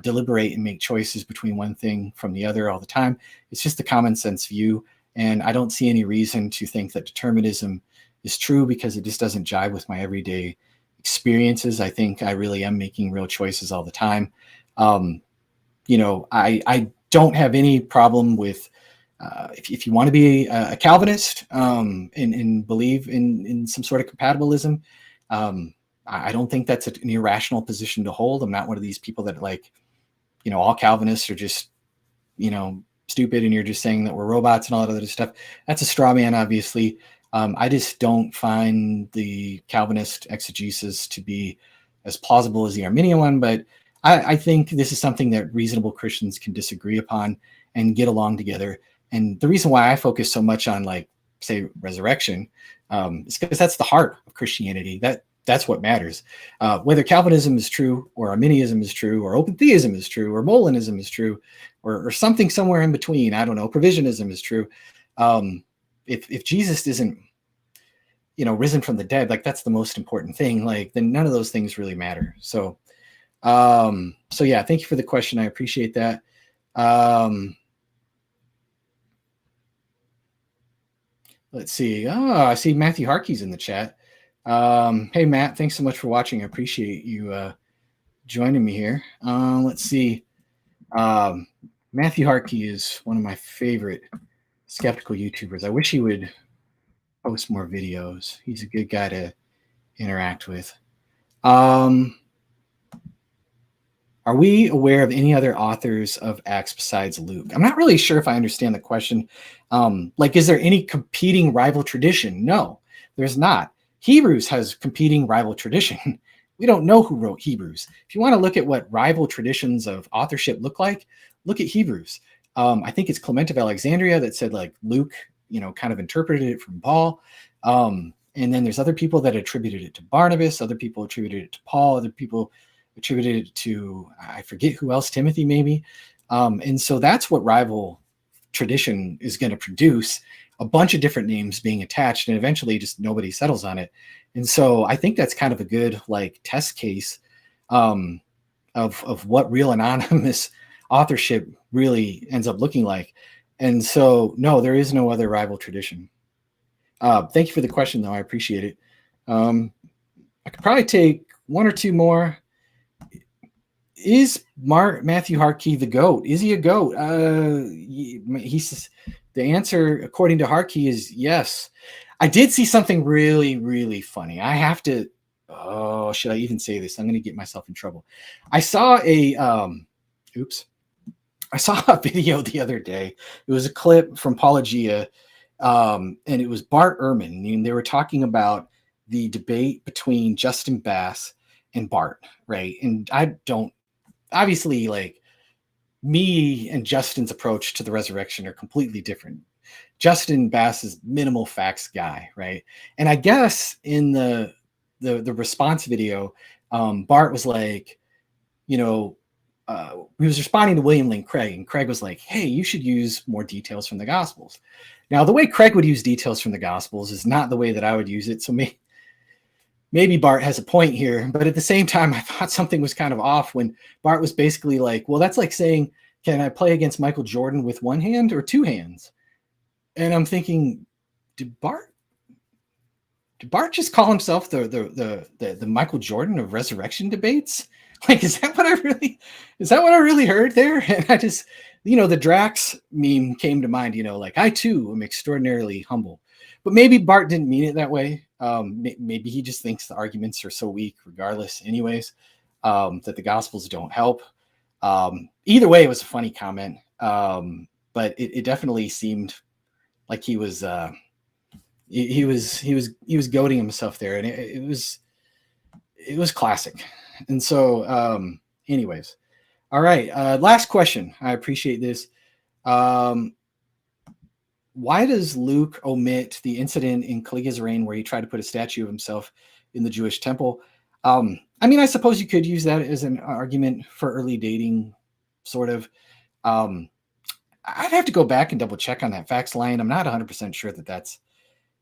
deliberate and make choices between one thing from the other all the time. It's just a common sense view. And I don't see any reason to think that determinism is true because it just doesn't jive with my everyday experiences. I think I really am making real choices all the time. I don't have any problem with if you want to be a Calvinist and believe in some sort of compatibilism. I don't think that's an irrational position to hold. I'm not one of these people that all Calvinists are just, stupid and you're just saying that we're robots and all that other stuff. That's a straw man, obviously. I just don't find the Calvinist exegesis to be as plausible as the Arminian one, but I think this is something that reasonable Christians can disagree upon and get along together. And the reason why I focus so much on, say, resurrection is because that's the heart of Christianity. That's what matters. Whether Calvinism is true or Arminianism is true or open theism is true or Molinism is true or something somewhere in between, I don't know, provisionism is true. If Jesus isn't, risen from the dead, that's the most important thing, then none of those things really matter. So yeah, thank you for the question. I appreciate that. Let's see. I see Matthew Harkey's in the chat. Hey, Matt, thanks so much for watching. I appreciate you joining me here. Let's see. Matthew Harkey is one of my favorite skeptical YouTubers. I wish he would post more videos. He's a good guy to interact with. Are we aware of any other authors of Acts besides Luke? I'm not really sure if I understand the question. Is there any competing rival tradition? No, there's not. Hebrews has competing rival tradition. We don't know who wrote Hebrews. If you want to look at what rival traditions of authorship look like, look at Hebrews. I think it's Clement of Alexandria that said Luke, kind of interpreted it from Paul. And then there's other people that attributed it to Barnabas. Other people attributed it to Paul. Other people attributed it to, I forget who else, Timothy maybe. And so that's what rival tradition is going to produce, a bunch of different names being attached, and eventually just nobody settles on it. And so I think that's kind of a good test case of what real anonymous authorship really ends up looking like. And so, no, there is no other rival tradition. Thank you for the question, though. I appreciate it. I could probably take one or two more. Is Matthew Hartke the GOAT? Is he a GOAT? He's the answer, according to Hartke, is yes. I did see something really, really funny. I have to. Oh, should I even say this? I'm going to get myself in trouble. I saw a. Oops. I saw a video the other day. It was a clip from Apologia, and it was Bart Ehrman, and they were talking about the debate between Justin Bass and Bart, right? And I don't. Obviously, like, me and Justin's approach to the resurrection are completely different. Justin Bass is minimal facts guy, right? And I guess in the response video, Bart was like, he was responding to William Lane Craig, and Craig was like, hey, you should use more details from the Gospels. Now, the way Craig would use details from the Gospels is not the way that I would use it. So maybe Bart has a point here, but at the same time, I thought something was kind of off when Bart was basically like, well, that's like saying, can I play against Michael Jordan with one hand or two hands? And I'm thinking, did Bart just call himself the Michael Jordan of resurrection debates? Like, is that what I really heard there? And I just, the Drax meme came to mind, like, I too am extraordinarily humble. But maybe Bart didn't mean it that way. Maybe he just thinks the arguments are so weak regardless anyways, that the Gospels don't help. Either way, it was a funny comment. But it definitely seemed like he was goading himself there, and it was classic. And so anyways, all right, last question. I appreciate this. Why does Luke omit the incident in Caligula's reign where he tried to put a statue of himself in the Jewish temple? I suppose you could use that as an argument for early dating, sort of. I'd have to go back and double check on that facts line. I'm not 100% sure that that's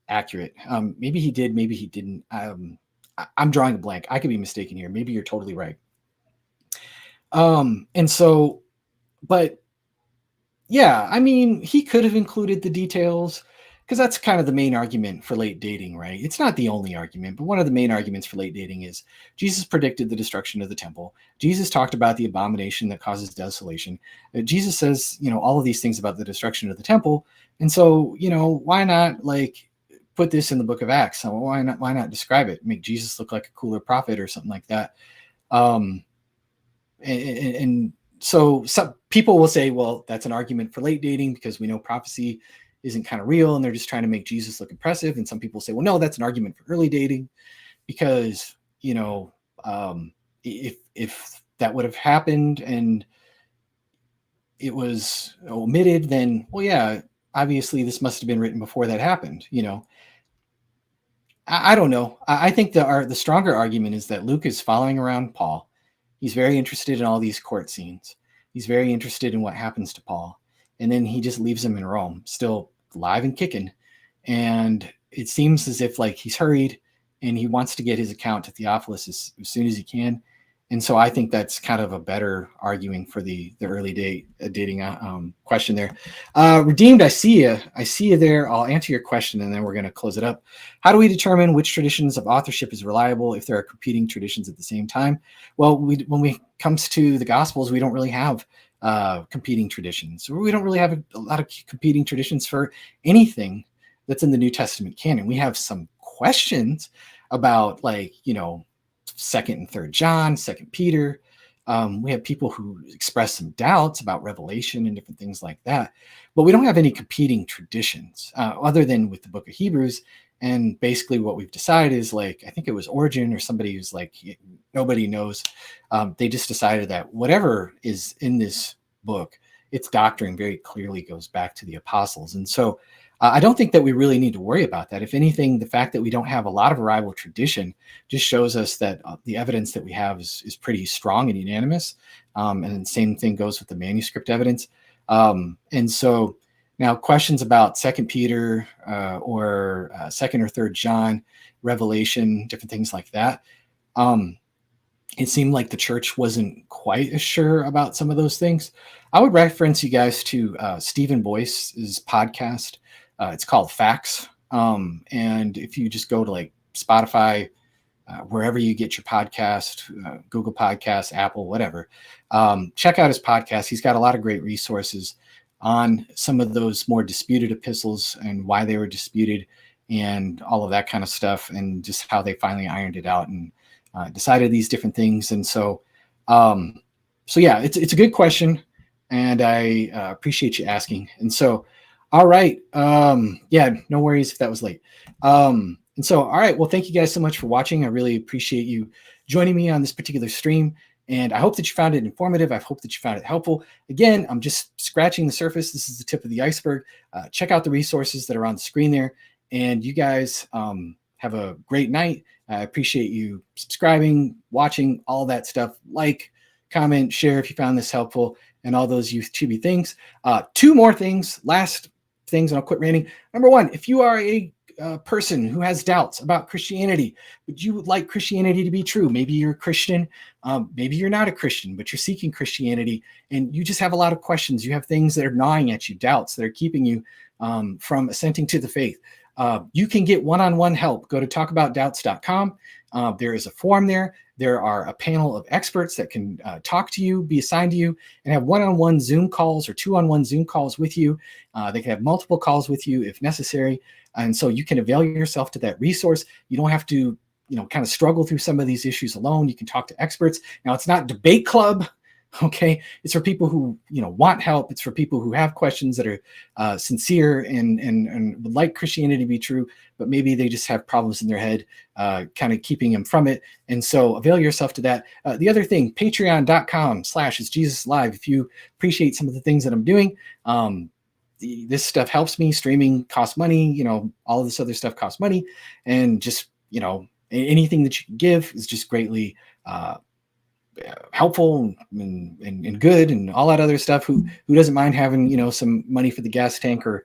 accurate. Maybe he did, maybe he didn't. I'm drawing a blank. I could be mistaken here. Maybe you're totally right. And so, but yeah, he could have included the details, because that's kind of the main argument for late dating, right? It's not the only argument, but one of the main arguments for late dating is Jesus predicted the destruction of the temple. Jesus talked about the abomination that causes desolation. Jesus says, all of these things about the destruction of the temple. And so, why not put this in the book of Acts? So why not describe it? Make Jesus look like a cooler prophet or something like that. And so some people will say, well, that's an argument for late dating because we know prophecy isn't kind of real and they're just trying to make Jesus look impressive. And some people say, well, no, that's an argument for early dating because, if that would have happened and it was omitted, then, well, yeah, obviously this must have been written before that happened. I don't know. I think the stronger argument is that Luke is following around Paul. He's very interested in all these court scenes. He's very interested in what happens to Paul. And then he just leaves him in Rome, still alive and kicking. And it seems as if he's hurried and he wants to get his account to Theophilus as soon as he can. And so I think that's kind of a better arguing for the early dating question there. Redeemed, I see you there. I'll answer your question and then we're going to close it up. How do we determine which traditions of authorship is reliable if there are competing traditions at the same time? Well, when it comes to the Gospels, we don't really have competing traditions. We don't really have a lot of competing traditions for anything that's in the New Testament canon. We have some questions about Second and Third John, Second Peter. We have people who express some doubts about Revelation and different things like that, but we don't have any competing traditions other than with the book of Hebrews. And basically what we've decided is I think it was Origen or somebody who's nobody knows. They just decided that whatever is in this book, its doctrine very clearly goes back to the apostles. And so I don't think that we really need to worry about that. If anything, the fact that we don't have a lot of arrival tradition just shows us that the evidence that we have is pretty strong and unanimous. And the same thing goes with the manuscript evidence. And so now questions about Second Peter or Second or Third John, Revelation, different things like that. It seemed like the church wasn't quite as sure about some of those things. I would reference you guys to Stephen Boyce's podcast. It's called Facts. And if you just go to like Spotify, wherever you get your podcast, Google Podcasts, Apple, whatever, check out his podcast. He's got a lot of great resources on some of those more disputed epistles and why they were disputed and all of that kind of stuff, and just how they finally ironed it out and decided these different things. And so, yeah, it's a good question, and I appreciate you asking. And so, all right, yeah, no worries if that was late. And so, all right, well, thank you guys so much for watching. I really appreciate you joining me on this particular stream, and I hope that you found it informative. I hope that you found it helpful. Again, I'm just scratching the surface. This is the tip of the iceberg. Check out the resources that are on the screen there, and you guys have a great night. I appreciate you subscribing, watching, all that stuff. Like, comment, share if you found this helpful, and all those YouTube things. Two more things, last things, and I'll quit ranting. Number one, if you are a person who has doubts about Christianity, but you would like Christianity to be true, maybe you're a Christian, maybe you're not a Christian, but you're seeking Christianity, and you just have a lot of questions. You have things that are gnawing at you, doubts that are keeping you from assenting to the faith. You can get one-on-one help. Go to talkaboutdoubts.com. There is a form there. There are a panel of experts that can talk to you, be assigned to you, and have one-on-one Zoom calls or two-on-one Zoom calls with you. They can have multiple calls with you if necessary. And so you can avail yourself to that resource. You don't have to, kind of struggle through some of these issues alone. You can talk to experts. Now, it's not debate club. Okay, it's for people who want help. It's for people who have questions that are sincere and would like Christianity to be true, but maybe they just have problems in their head, kind of keeping them from it. And so avail yourself to that. The other thing, patreon.com/isjesusalive. If you appreciate some of the things that I'm doing, this stuff helps me. Streaming costs money. All of this other stuff costs money, and just anything that you can give is just greatly helpful and good, and all that other stuff. Who doesn't mind having some money for the gas tank or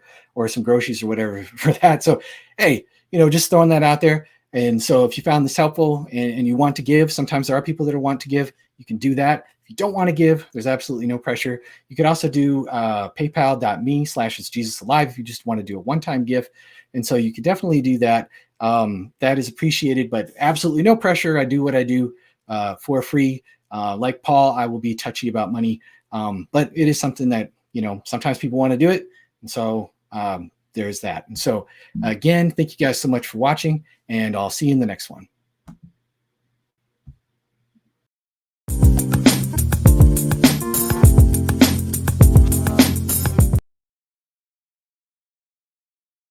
some groceries or whatever for that? So hey, just throwing that out there. And so if you found this helpful and you want to give, sometimes there are people that want to give. You can do that. If you don't want to give, there's absolutely no pressure. You could also do paypal.me/isjesusalive if you just want to do a one-time gift. And so you could definitely do that. That is appreciated, but absolutely no pressure. I do what I do for free. Like Paul, I will be touchy about money, but it is something that, sometimes people want to do it. And so there's that. And so again, thank you guys so much for watching, and I'll see you in the next one.